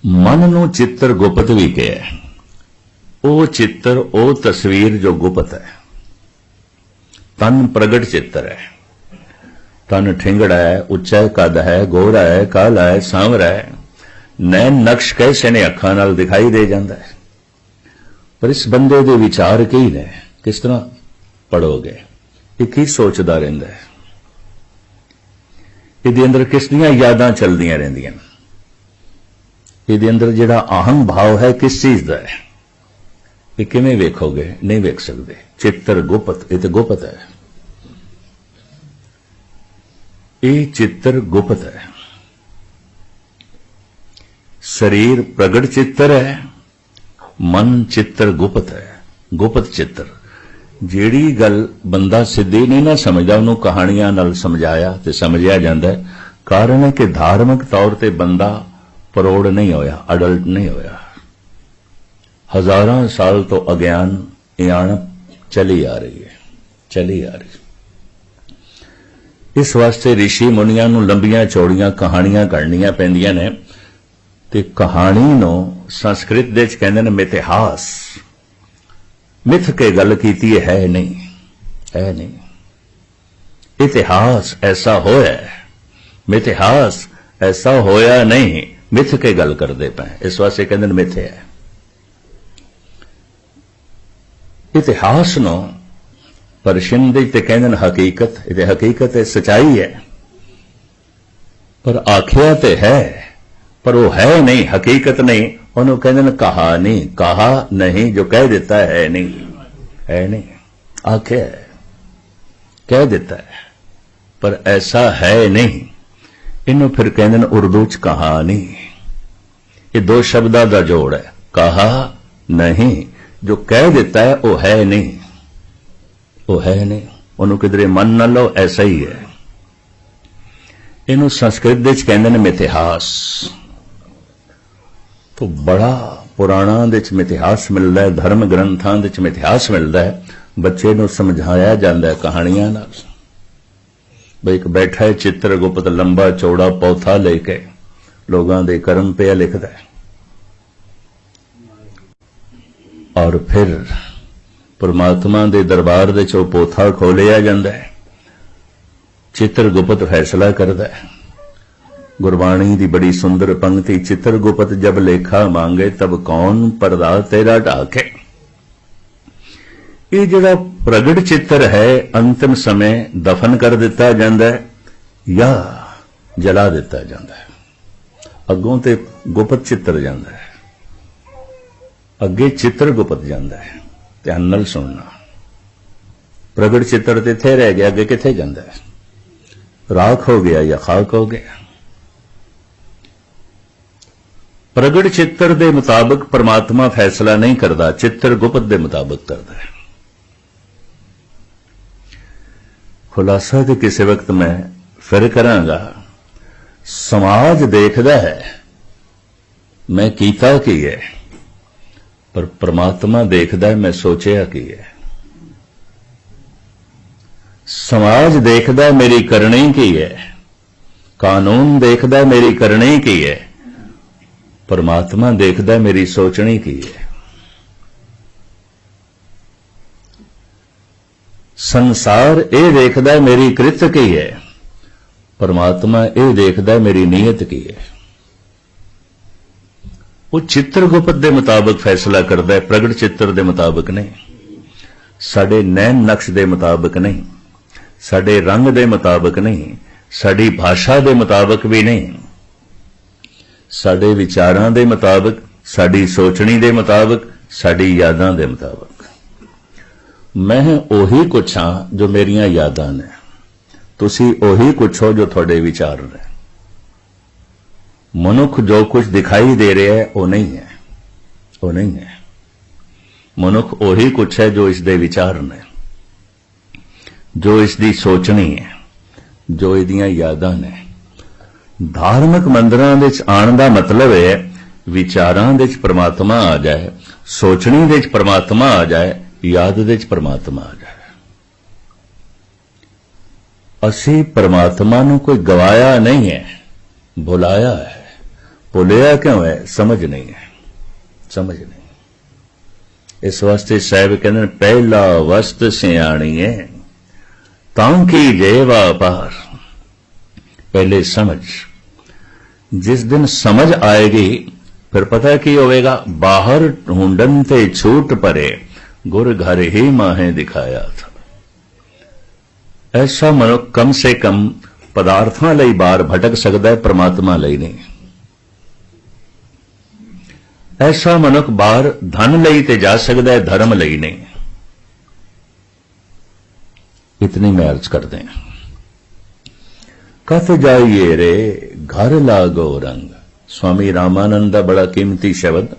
मन नूं चित्र गुप्त भी कहा। वो चित्र वो तस्वीर जो गुप्त है। तन प्रगट चित्र है। तन ठिंगड़ा है, उच्चा कद है, गोरा है, काला है, सांवरा है, नैन नक्श कैसे ने अखां नाल दिखाई दे जाता है। पर इस बंदे दे विचार की ने किस तरह पढ़ोगे? ये की सोचदा रहिंदा है? इहदे अंदर किस दियां यादां चलदियां रहिंदियां? इहदे अंदर जिहड़ा आहंग भाव है किस चीज दा है? ये किवें वेखोगे? नहीं वेख सकते। चित्र गुप्त, ये तो गुप्त है। ये चित्र गुप्त है। शरीर प्रगट चित्र है, मन चित्र गुप्त है। गुप्त चित्र ਜਿਹੜੀ गल बंदा सिद्धी नहीं ना समझदा उन्होंने कहानियां नाल समझाया ते समझिया जाता है। कारण है कि धार्मिक तौर ते बंदा परोड़ नहीं होया, अडल्ट नहीं होया। हजारां साल तो अज्ञान इयाणप चली आ रही है, चली आ रही। इस वास्ते ऋषि मुनियां नूं लंबियां चौड़ियां कहानियां करनियां पैंदियां ने। ते कहानी नूं संस्कृत दे च कहंदे ने मिथिहास। मिथ के गल कीती है नहीं, है नहीं। इतिहास ऐसा होया है, मिथिहास ऐसा होया नहीं, मिथ के गल करदे पे। इस वास्ते कहंदे ने मिथ है। इतिहास नूं परशियन दे ते कहंदे ने हकीकत। ये हकीकत है, सच्चाई है, पर आखिया ते है, पर वो है नहीं, हकीकत नहीं। उन्होंने कहते हैं कहानी। कहा नहीं, जो कह देता है नहीं, है नहीं, आखे है, कह देता है, पर ऐसा है नहीं। इन्हों फिर कहते हैं उर्दू च कहानी। ये दो शब्दां दा जोड़ है, कहा नहीं। जो कह देता है वो है नहीं, वो है नहीं। उन्होंने किधरे मन न लो, ऐसा ही है। इन्हों संस्कृत दे च कहते हैं मिथिहास। तो बड़ा पुराणा दे च मिथिहास मिलता है, धर्म ग्रंथां दे च मिथिहास मिलता है। बच्चे नूं समझाया जाता है कहानियां नाल। बई एक बैठा है चित्रगुप्त लंबा चौड़ा पौथा लेके लोगों दे कर्म पे लिखदा है, और फिर परमात्मा दे दरबार दे चो पोथा खोलिया जाता है। चित्रगुप्त फैसला करदा है। गुरबाणी दी बड़ी सुंदर पंक्ति, चित्रगुप्त जब लेखा मांगे तब कौन पर्दा तेरा ढाके। ये जिहड़ा प्रगट चित्र है अंतिम समय दफन कर दिता जाता है। या जला दिता जाता है। अगों ते गुप्त चित्र जाता है, अगे चित्र गुप्त जाता है। ध्यान नाल सुनना, प्रगट चित्र ते इत्थे रह गया, अगे किथे जाता है? राख हो गया या खाक हो गया। प्रगट चित्र दे मुताबिक परमात्मा फैसला नहीं करता, चित्र गुप्त दे मुताबिक करता है। खुलासा तो किसी वक्त मैं फिर करांगा। समाज देखदा है मैं कीता की है, पर परमात्मा देखदा है मैं सोचिया की है। समाज देखदा है मेरी करनी की है, कानून देखदा है मेरी करनी की है, परमात्मा देखदा है मेरी सोचनी की है। संसार ये देखदा है मेरी कृत की है, परमात्मा ये देखदा है मेरी नीयत की है। वो चित्रगुप्त दे मुताबिक फैसला करदा है, प्रगट चित्र दे मुताबिक नहीं, साडे नैन नक्श दे मुताबिक नहीं, साडे रंग दे मुताबिक नहीं, साडी भाषा दे मुताबिक भी नहीं, साडे विचारां दे मुताबिक, साडी सोचनी दे मुताबिक, साडी यादां दे मुताबिक। मैं ओही कुछ हां जो मेरियां यादां ने, तुसी ओही कुछ हो जो थोड़े विचार ने। मनुख जो कुछ दिखाई दे रहा है वो नहीं है, वो नहीं है। मनुख ओही कुछ है जो इसके विचार ने, जो इसकी सोचनी है, जो इदियां यादां ने। धार्मिक मंदिरां दे आण दा मतलब है विचारां दे परमात्मा आ जाए, सोचनी दे परमात्मा आ जाए, याद दे परमात्मा आ जाए। असी परमात्मा नूं कोई गवाया नहीं है, भुलाया है। भुलिया क्यों है? समझ नहीं है, समझ नहीं। इस वास्ते साहब कहते पहला वस्त सियाणी है तां की जेवा पार। पहले समझ, जिस दिन समझ आएगी फिर पता की होवेगा। बाहर ढूंढन ते छूट परे, गुर घर ही माहे दिखाया था। ऐसा मनुख कम से कम पदार्थां लई बाहर भटक सकता है, परमात्मा लई नहीं। ऐसा मनुख बाहर धन लई ते जा सकता है, धर्म लई नहीं। इतनी मैं अर्ज कर दें। कत जाइए रे घर लागो रंग। स्वामी रामानंद का बड़ा कीमती शब्द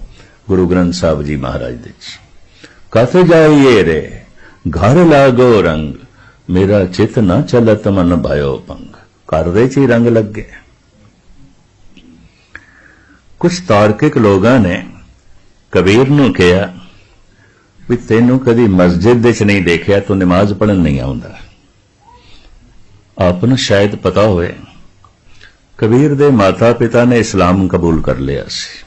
गुरु ग्रंथ साहब जी महाराज दे। कत जाइए रे घर लागो रंग, मेरा चित न चलत मन भयो पंग। घर दे च ही रंग लग गए। कुछ तार्किक लोगों ने कबीर नूं कहा भी तेनू कदी मस्जिद दे च नहीं देखिया, तो नमाज पढ़न नहीं आउंदा। आपनूं शायद पता होए कबीर दे माता पिता ने इस्लाम कबूल कर लिया सी।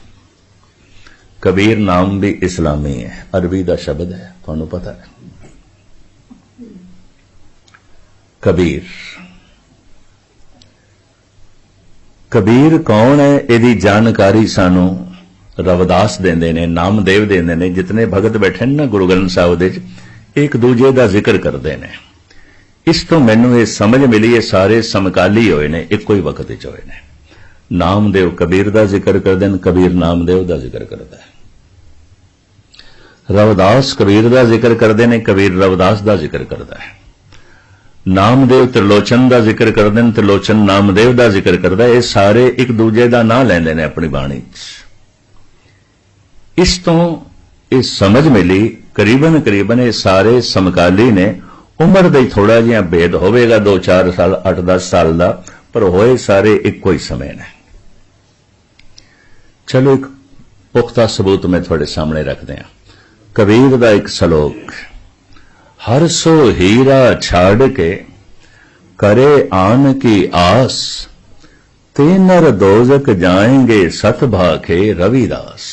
कबीर नाम भी इस्लामी है, अरबी दा शब्द है, तुहानूं पता है। कबीर, कबीर कौन है? इहदी जानकारी सानू रविदास देंदे ने, नामदेव देंदे ने। जितने भगत बैठे ना गुरु ग्रंथ साहिब दे एक दूजे का जिक्र करते हैं। इस तो मैनू ये समझ मिली है सारे समकाली होए ने, इको ही वक्त विच होए ने। नामदेव कबीर का जिक्र करते हैं, कबीर नामदेव का जिक्र करता है। रविदास कबीर का जिक्र करते हैं, कबीर रविदास का जिक्र करता है। नामदेव त्रिलोचन का जिक्र करते हैं, त्रिलोचन नामदेव का जिक्र करता है। ये सारे एक दूजे का नाम लेंदे ने अपनी बाणी। इस तो ये समझ मिली करीबन करीबन ये सारे समकाली ने। उम्र का थोड़ा जिहा भेद होवेगा, 2-4 साल 8-10 साल का, पर होए सारे इको ही समय ने। चलो एक पुख्ता सबूत मैं थोड़े सामने रख दें। कबीर का एक सलोक, हर सो हीरा छाड़ के करे आन की आस, ते नर दोजक जाएंगे सत भाखे रविदास।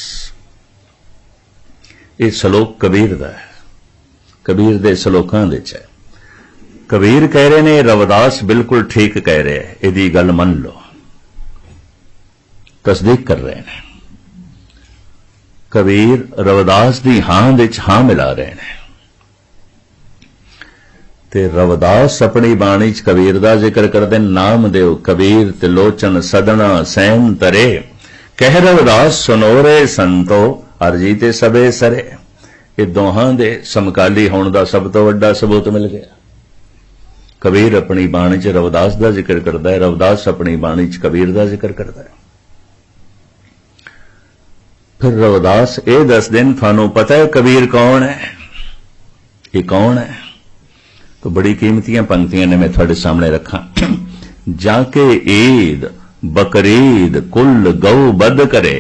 ये सलोक कबीर दा है, कबीर दे सलोकां दे च है। कबीर कह रहे ने रविदास बिल्कुल ठीक कह रहे हैं, इहदी गल मन लो, तस्दीक कर रहे हैं। कबीर रविदास दी हां दे च हां मिला रहे हैं। ਤੇ ਰਵਿਦਾਸ ਆਪਣੀ ਬਾਣੀ ਚ ਕਬੀਰ ਦਾ ਜ਼ਿਕਰ ਕਰਦੇ, ਨਾਮ ਦਿਓ ਕਬੀਰ ਤਿਲੋਚਨ ਸਦਨਾ ਸੈਨ ਤਰੇ, ਕਹਿ ਰਵਿਦਾਸ ਸੁਨੋਰੇ ਸੰਤੋ ਅਰਜੀ ਤੇ ਸਭੇ ਸਰੇ। ਇਹ ਦੋਹਾਂ ਦੇ ਸਮਕਾਲੀ ਹੋਣ ਦਾ ਸਭ ਤੋਂ ਵੱਡਾ ਸਬੂਤ ਮਿਲ ਗਿਆ। ਕਬੀਰ ਆਪਣੀ ਬਾਣੀ ਚ ਰਵਿਦਾਸ ਦਾ ਜ਼ਿਕਰ ਕਰਦਾ ਹੈ, ਰਵਿਦਾਸ ਆਪਣੀ ਬਾਣੀ ਚ ਕਬੀਰ ਦਾ ਜ਼ਿਕਰ ਕਰਦਾ ਹੈ। ਫਿਰ ਰਵਿਦਾਸ ਇਹ ਦੱਸਦੇ ਨੇ, ਤੁਹਾਨੂੰ ਪਤਾ ਹੈ ਕਬੀਰ ਕੌਣ ਹੈ? ਇਹ ਕੌਣ ਹੈ? तो बड़ी कीमतियां पंक्तियां ने मैं थोड़े सामने रखा। जाके ईद बकरीद कुल गौ बद करे,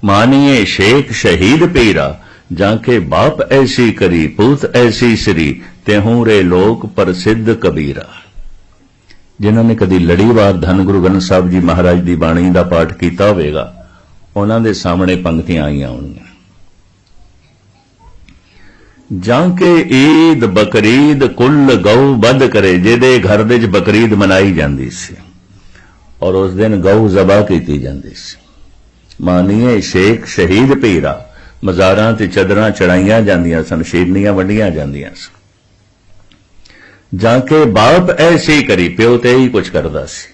मानिए शेख शहीद पीरा, जाके बाप ऐसी करी पूत ऐसी श्री, तेहूं रे लोक प्रसिद्ध कबीरा। जिन्हों ने कदी लड़ीवार धन गुरु ग्रंथ साहब जी महाराज की बाणी का पाठ किया होगा, उन्हों के सामने पंक्तियां आईयां होणगीआं। जाके ईद बकरीद कुल गौ बद करे, जिहदे घर दे च बकरीद मनाई जाती सी और उस दिन गौ जबा की जाती सी। मानिए शेख शहीद पीरा, मजारां ते चदरां चढ़ाईयां जांदियां सन, शेरनियां वंडियां जांदियां सन। जाके बाप ऐसी करी, प्यो ते ही कुछ करदा सी,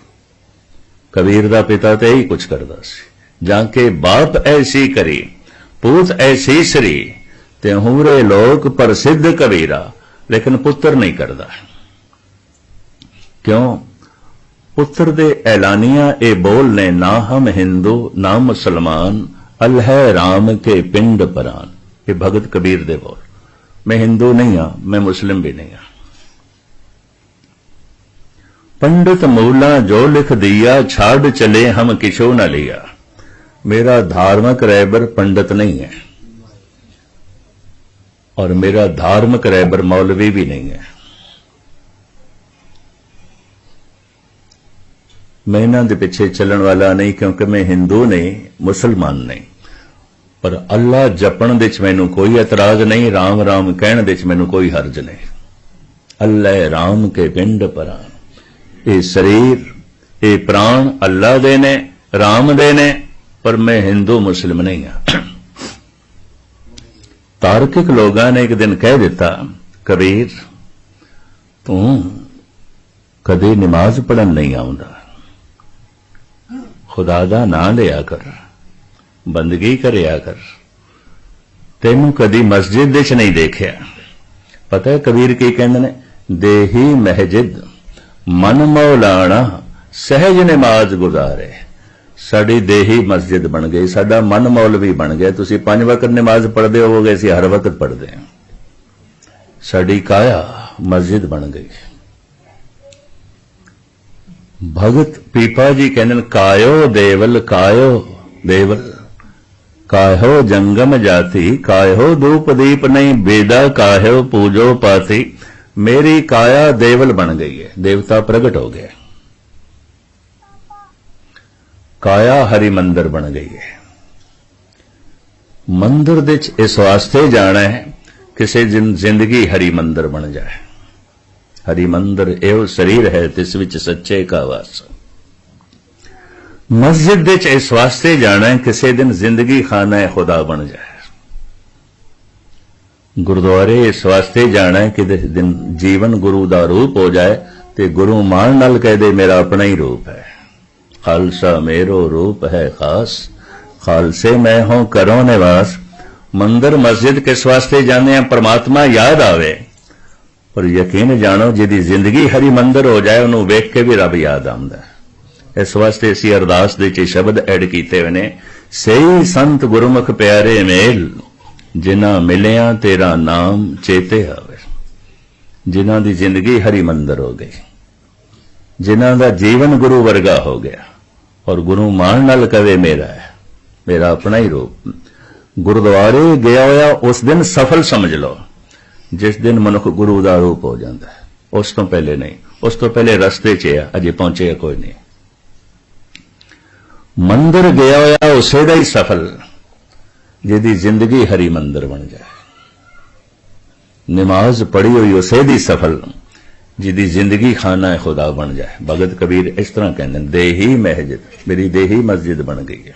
कबीर दा पिता ते ही कुछ करदा सी। जाके बाप ऐसी करी पूत ऐसी श्री, तेहूरे लोक प्रसिद्ध कबीरा। लेकिन पुत्र नहीं करता। क्यों? पुत्र दे ऐलानिया ए बोल ने, ना हम हिंदू ना मुसलमान, अल्लाह राम के पिंड परान। ये भगत कबीर दे बोल। मैं हिंदू नहीं हाँ, मैं मुस्लिम भी नहीं हाँ। पंडित मूला जो लिख दिया, छाड़ चले हम किशो न लिया। मेरा धार्मिक रहबर पंडित नहीं है और मेरा धार्मिक रहबर मौलवी भी नहीं है। मैं इन्हां दे पिछे चलण वाला नहीं, क्योंकि मैं हिंदू नहीं मुसलमान नहीं। पर अल्लाह जपण दे च मैनू कोई एतराज नहीं, राम राम कहण दे च मैनू कोई हर्ज नहीं। अल्लाह राम के पिंड परान। ये शरीर ये प्राण अल्लाह दे ने, राम दे ने, पर मैं हिंदू मुस्लिम नहीं हाँ। तार्किक लोगों ने एक दिन कह दिता, कबीर तू कदे नमाज पढ़न नहीं आउंदा, खुदा दा नां लिया कर, बंदगी करया कर, तेनू कदी मस्जिद विच नहीं देखिया। पता है कबीर की कहंदे ने, देही महजिद मन मौलाना सहज नमाज गुजारे। साड़ी देही मस्जिद बन गई, साडा मन मौलवी बन गया। तुसी 5 वक्त नमाज पढ़ते होवोगे, असीं हर वक्त पढ़ते हैं। साड़ी काया मस्जिद बन गई। भगत पीपा जी कहते कायो देवल कायो जंगम जाति, कायो धूप दीप नहीं बेदा, कायो पूजो पाती। मेरी काया देवल बन गई है, देवता प्रगट हो गया। काया हरि मंदिर बन गई है। मंदिर दे इस वास्ते जाना है किसी जिंदगी हरि मंदिर बन जाए। हरि मंदिर एवं शरीर है तिस विच सच्चे का वास। मस्जिद दे इस वास्ते जाना है किसी दिन जिंदगी खाना खुदा बन जाए। गुरुद्वारे इस वास्ते जाना है कि दिन जीवन गुरु दा रूप हो जाए, ते गुरु मान नाल कह दे मेरा अपना ही रूप है। खालसा मेरो रूप है खास, खालसे मैं हूं करो निवास। मंदिर मस्जिद किस वास्ते जाने हैं? परमात्मा याद आवे। पर यकीन जानो जिहदी जिंदगी हरि मंदिर हो जाए उन्होंने वेख के भी रब याद आंदा है। इस वास्ते असीं अरदास दे च शब्द ऐड कीते हुए ने, सही संत गुरमुख प्यारे मेल, जिन्हां मिलिया तेरा नाम चेते आवे। जिन्हां दी जिंदगी हरि मंदिर हो गई, जिन्हां दा जीवन गुरु वर्गा हो गया, और गुरु मान नाल कवे मेरा है, मेरा अपना ही रूप। गुरुद्वारे गया होया उस दिन सफल समझ लो, जिस दिन मनुख गुरु दा रूप हो जाता है। उस तो पहले नहीं, उस तो पहले रस्ते च है, अजे पहुंचे कोई नहीं। मंदिर गया होया उसे दा ही सफल जिहदी जिंदगी हरि मंदिर बन जाए। नमाज पढ़ी हुई उसे दी सफल जिहदी जिंदगी खाना है खुदा बन जाए। भगत कबीर इस तरह कहते हैं, देही मस्जिद, मेरी देही मस्जिद बन गई है।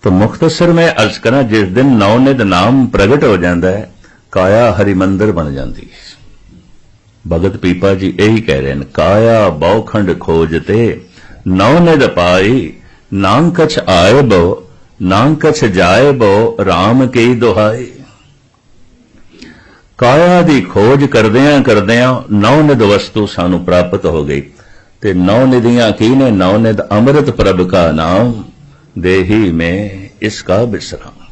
तो मुख्तसर में अर्ज करा, जिस दिन नौनिध नाम प्रगट हो जाता है, काया हरि मंदिर बन जाती है। भगत पीपा जी यही कह रहे हैं, काया बहुखंड खोजते नौ निद पाई, नाम कछ आए बो नाम कछ जाए बो, राम की दुहाई। काया दी खोज करदियां करदियां नौ निद वस्तु सानू प्राप्त हो गई, ते नौ निधियां की ने, नौ निध अमृत प्रभ का नाम, देही में इसका विश्राम।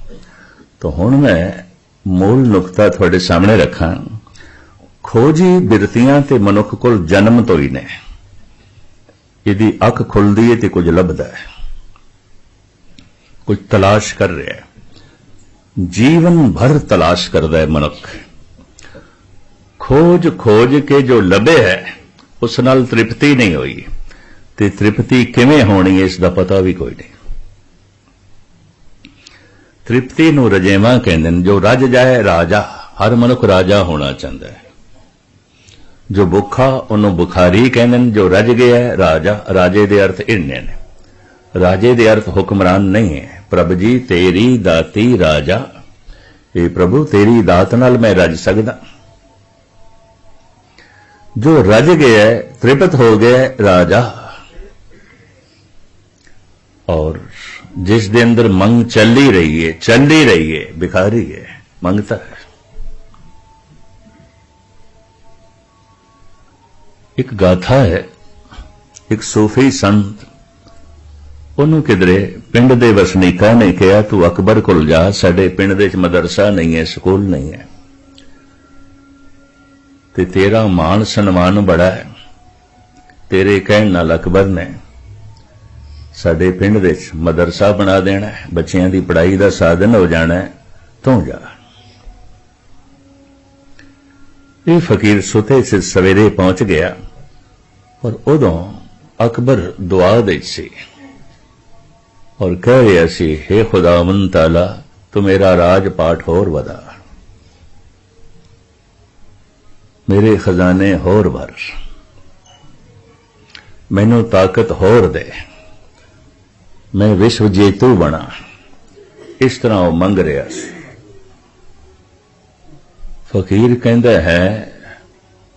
तो हुण मैं मूल नुकता थोड़े सामने रखा। खोजी बिरतियां ते मनुख कोल जन्म तो ही ने, यदि अख खुलदी है तो कुछ लभदा है, कुछ तलाश कर रहा है, जीवन भर तलाश करदा है मनुख। खोज खोज के जो लभे है उस नाल तृप्ति नहीं हुई, ते तृप्ति किवें होनी है इसका पता भी कोई नहीं। तृप्ति नूं रजेवा कहंदे ने, जो रज जाए राजा। हर मनुख राजा होना चाहता है। जो भुखा उन्होंने बुखारी कहंदे ने, जो रज गया है राजा। राजे दे अर्थ इन्ने ने, राजे दे अर्थ हुक्मरान नहीं है। प्रभु जी तेरी दाती राजा, ये प्रभु तेरी दात नाल मैं रज सकदा। जो रज गया है, तृप्त हो गया है, राजा। और जिस दे अंदर मंग चल ही रही है, भिखारी है, मंगता है। एक गाथा है, एक सूफी संत, उन्होंने किधरे पिंड दे वसनीका ने कहा, तू अकबर कोल जा, साडे पिंड दे मदरसा नहीं है, स्कूल नहीं है, ते तेरा मान सन्मान बड़ा है, तेरे कहण नाल अकबर ने साडे पिंड दे मदरसा बना देना है, बच्चियां दी पढ़ाई का साधन हो जाना है, तू जा। ये फकीर सुते से सवेरे पहुंच गया, और उदों अकबर दुआ दे सी और कह रहा सी, हे खुदावंद ताला, तू मेरा राजपाट होर वधा, मेरे खजाने होर भर, मैनू ताकत होर दे, मैं विश्व जेतू बना। इस तरह वह मंग रहा सी। फकीर कहंदा है,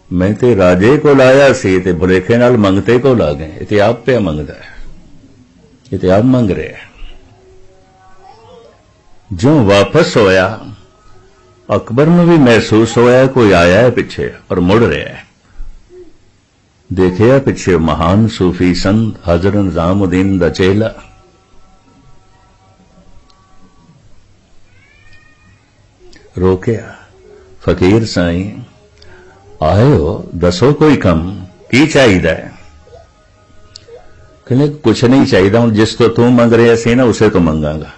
मैं ते राजे को लाया सी, ते भुलेखे नाल मंगते को ला गए। इते आप पे मंगदा है, इते आप मंग रहे हैं। जो वापस होया, अकबर में भी महसूस होया कोई आया है पिछे और मुड़ रहा है। देखिया पिछे महान सूफी संत हजरत निजामुद्दीन दा चेला। रोकया, फकीर साईं आए हो, दसो कोई कम की चाहिए? कहने कुछ नहीं चाहिए, हूं जिस तो तू मंग रहा सी ना उसे तो मंगांगा,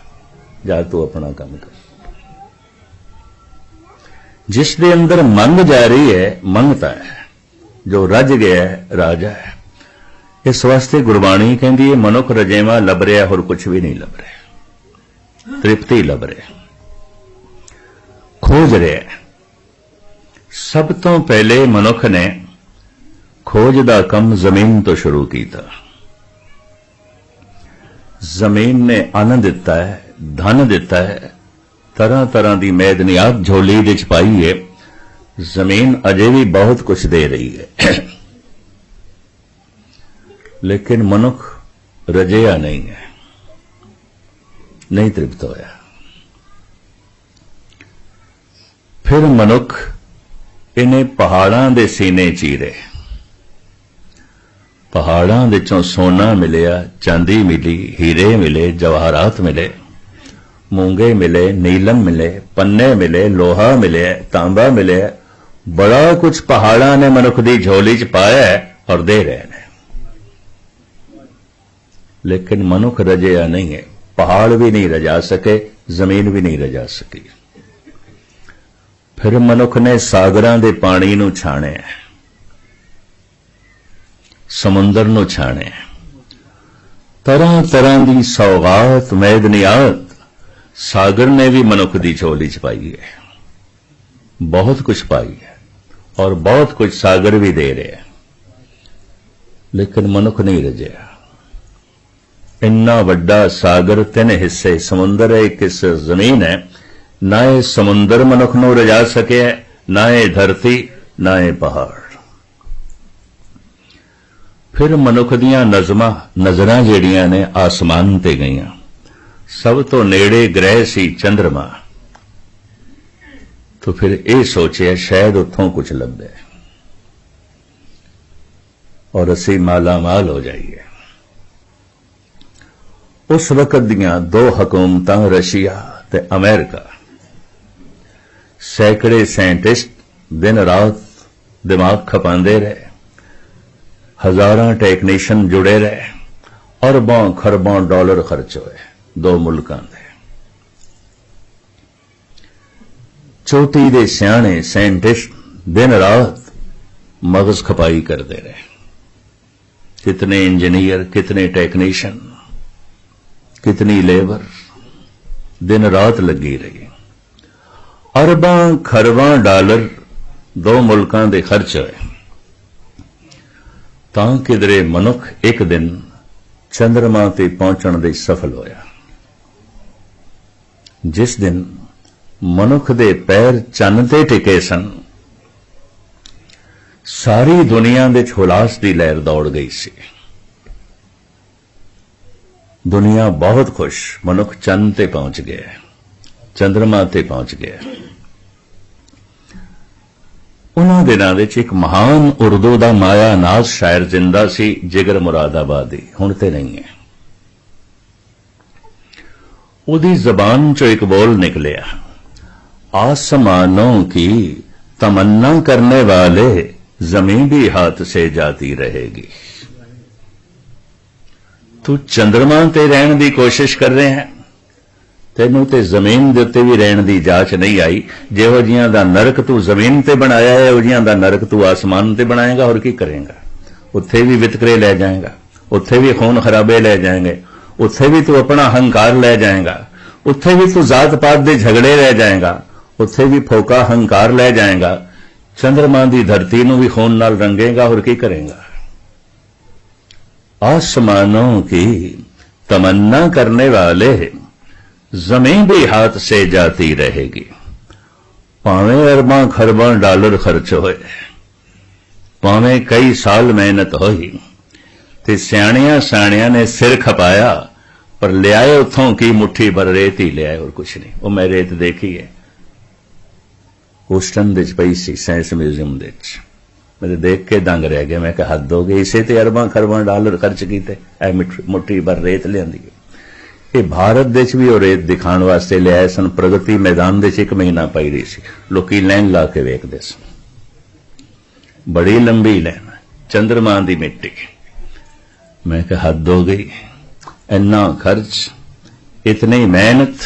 जा तू अपना काम कर। जिस दे अंदर मंग जा रही है, मंगता है। जो रज गया है, राजा है। इस वास्ते गुरबाणी कहती है, मनुख रजेवा लभ रहा होर कुछ भी नहीं लभ रहा, तृप्ति लभ रहा, खोज रहा। सब तो पहले मनुख ने खोज दा कम जमीन तो शुरू किया। जमीन ने अन्न दिता है, धन दिता है, तरह तरह की मैदनियात झोली विच पाई है। जमीन अजे भी बहुत कुछ दे रही है, लेकिन मनुख रजिया नहीं है, नहीं तृप्त होया। फिर मनुख इन्हें पहाड़ां दे सीने चीरे। पहाड़ां विचों सोना मिलिया, चांदी मिली, हीरे मिले, जवाहरात मिले, मूंगे मिले, नीलम मिले, पन्ने मिले, लोहा मिले, तांबा मिले, बड़ा कुछ पहाड़ां ने मनुख दी झोली च पाया है और दे रहे हैं। लेकिन मनुख रजिया नहीं है, पहाड़ भी नहीं रजा सके, जमीन भी नहीं रजा सकी। फिर मनुख ने सागरां दे पानी नूं छाणे, समुंदर नूं छाणे, तरह तरह की सौगात मैदनियात सागर ने भी मनुख की झोली च पाई है, बहुत कुछ पाई है और बहुत कुछ सागर भी दे रहे हैं, लेकिन मनुख नहीं रजिया। इन्ना वड्डा सागर, 3 हिस्से समुंदर है, 1 हिस्सा जमीन है। ना ये समुंदर मनुख नूं रजा सके, ना ये धरती, ना ये पहाड़। फिर मनुख दियां नज़रां ਜਿਹੜੀਆਂ ਨੇ आसमान ते गईयां। सब तो नेड़े ग्रह सी चंद्रमा। तो फिर ये सोचिया शायद उत्थों कुछ लभे और असी माला माल हो जाइए। उस वक्त दियां दो हुकूमतां रशिया ते अमेरिका, सैकड़े साइंटिस्ट दिन रात दिमाग खपांदे रहे, हजारां टेक्नीशियन जुड़े रहे, अरबां खरबां डॉलर खर्च होए दो मुल्कां दे। चोटी दे सियाणे साइंटिस्ट दिन रात मगज खपाई करते रहे। कितने इंजीनियर, कितने टेक्नीशियन, कितनी लेबर दिन रात लगी रही। अरबां खरबां डॉलर दो मुल्कां दे खर्च होए तां किधरे मनुख एक दिन चंद्रमा ते पहुंचण दे सफल होया। जिस दिन मनुख दे पैर चंद ते टिके सन, सारी दुनिया दे हुलास दी लहर दौड़ गई सी। दुनिया बहुत खुश, मनुख चंद ते पहुंच गया, चंद्रमा ते पहुंच गया। उन्हां दिनां विच एक महान उर्दू दा माया नाज शायर जिंदा सी, जिगर मुरादाबादी, हुण ते नहीं है। उदी जबान चो एक बोल निकलिया, आसमानों की तमन्ना करने वाले जमीन भी हाथ से जाती रहेगी। तू चंद्रमा ते रहन दी कोशिश कर रहे हैं, तेनू ते जमीन दे उत्ते भी रहन दी जाच नहीं आई। जिहो जिहां दा नरक तू जमीन ते बनाया है, उहो जिहां दा नरक तू आसमान ते बनाएगा, और की करेगा? उत्थे भी वितकरे ले जाएगा, उत्थे भी खून खराबे ले जाएंगे, उत्थे भी तू अपना अहंकार ले जाएगा, उत्थे भी तू जात पात दे झगड़े ले जाएगा, उत्थे भी फोका अहंकार ले जाएगा। चंद्रमा दी धरती नू भी खून नाल रंगेगा, और की करेगा? आसमानों की तमन्ना करने वाले जमीन भी हाथ से जाती रहेगी। पावें अरबां खरबां डॉलर खर्च होए, पावें कई साल मेहनत होई, ते सियाणियां साणियां ने सिर खपाया, पर लियाए उथों की मुट्ठी भर रेत ही लियाए, और कुछ नहीं। वो मैं रेत देखी है, ह्यूस्टन दे पई सी साइंस म्यूजियम दे। मेरे देख के दंग रह गया। मैं कहा हद हो गई, इसे ते अरबां खरबां डॉलर खर्च कीते, ऐ मुट्ठी भर रेत लियांदी। ये भारत देश भी और रेत दिखाने वास्ते लियाए सन। प्रगति मैदान दे एक महीना पई रही सी, लोकी लाइन ला के वेखदे सन, बड़ी लंबी लाइन, चंद्रमा दी मिट्टी। मैं कहा हद हो गई, इन्ना खर्च, इतनी मेहनत,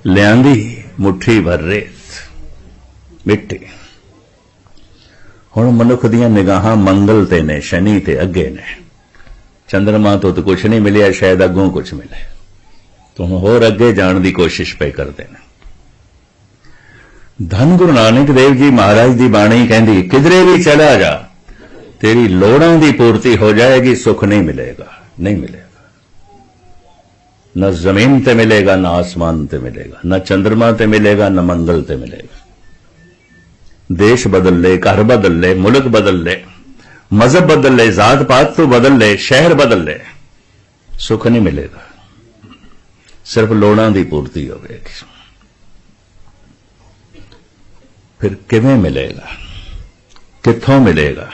लियांदी मुट्ठी भर रेत मिट्टी। हुण मनुख दियां निगाहां मंगल ते ने, शनि ते अगे ने। चंद्रमा तो कुछ नहीं मिलिया, शायद अगों कुछ मिले, तो हम होर अगे जाने की कोशिश पे करते हैं। धन गुरु नानक देव जी महाराज की बाणी कहती, किधरे भी चला जा, तेरी लोड़ां की पूर्ति हो जाएगी, सुख नहीं मिलेगा, नहीं मिलेगा। न जमीन ते मिलेगा, न आसमान ते मिलेगा, न चंद्रमा ते मिलेगा, न मंगल ते मिलेगा। देश बदल ले, घर बदल ले, मुल्क बदल ले, मजहब बदल ले, जात पात तो बदल ले, शहर बदल ले, सुख नहीं मिलेगा। सिर्फ लोड़ां दी पूर्ति होगी। फिर किवें मिलेगा, कित्थों मिलेगा?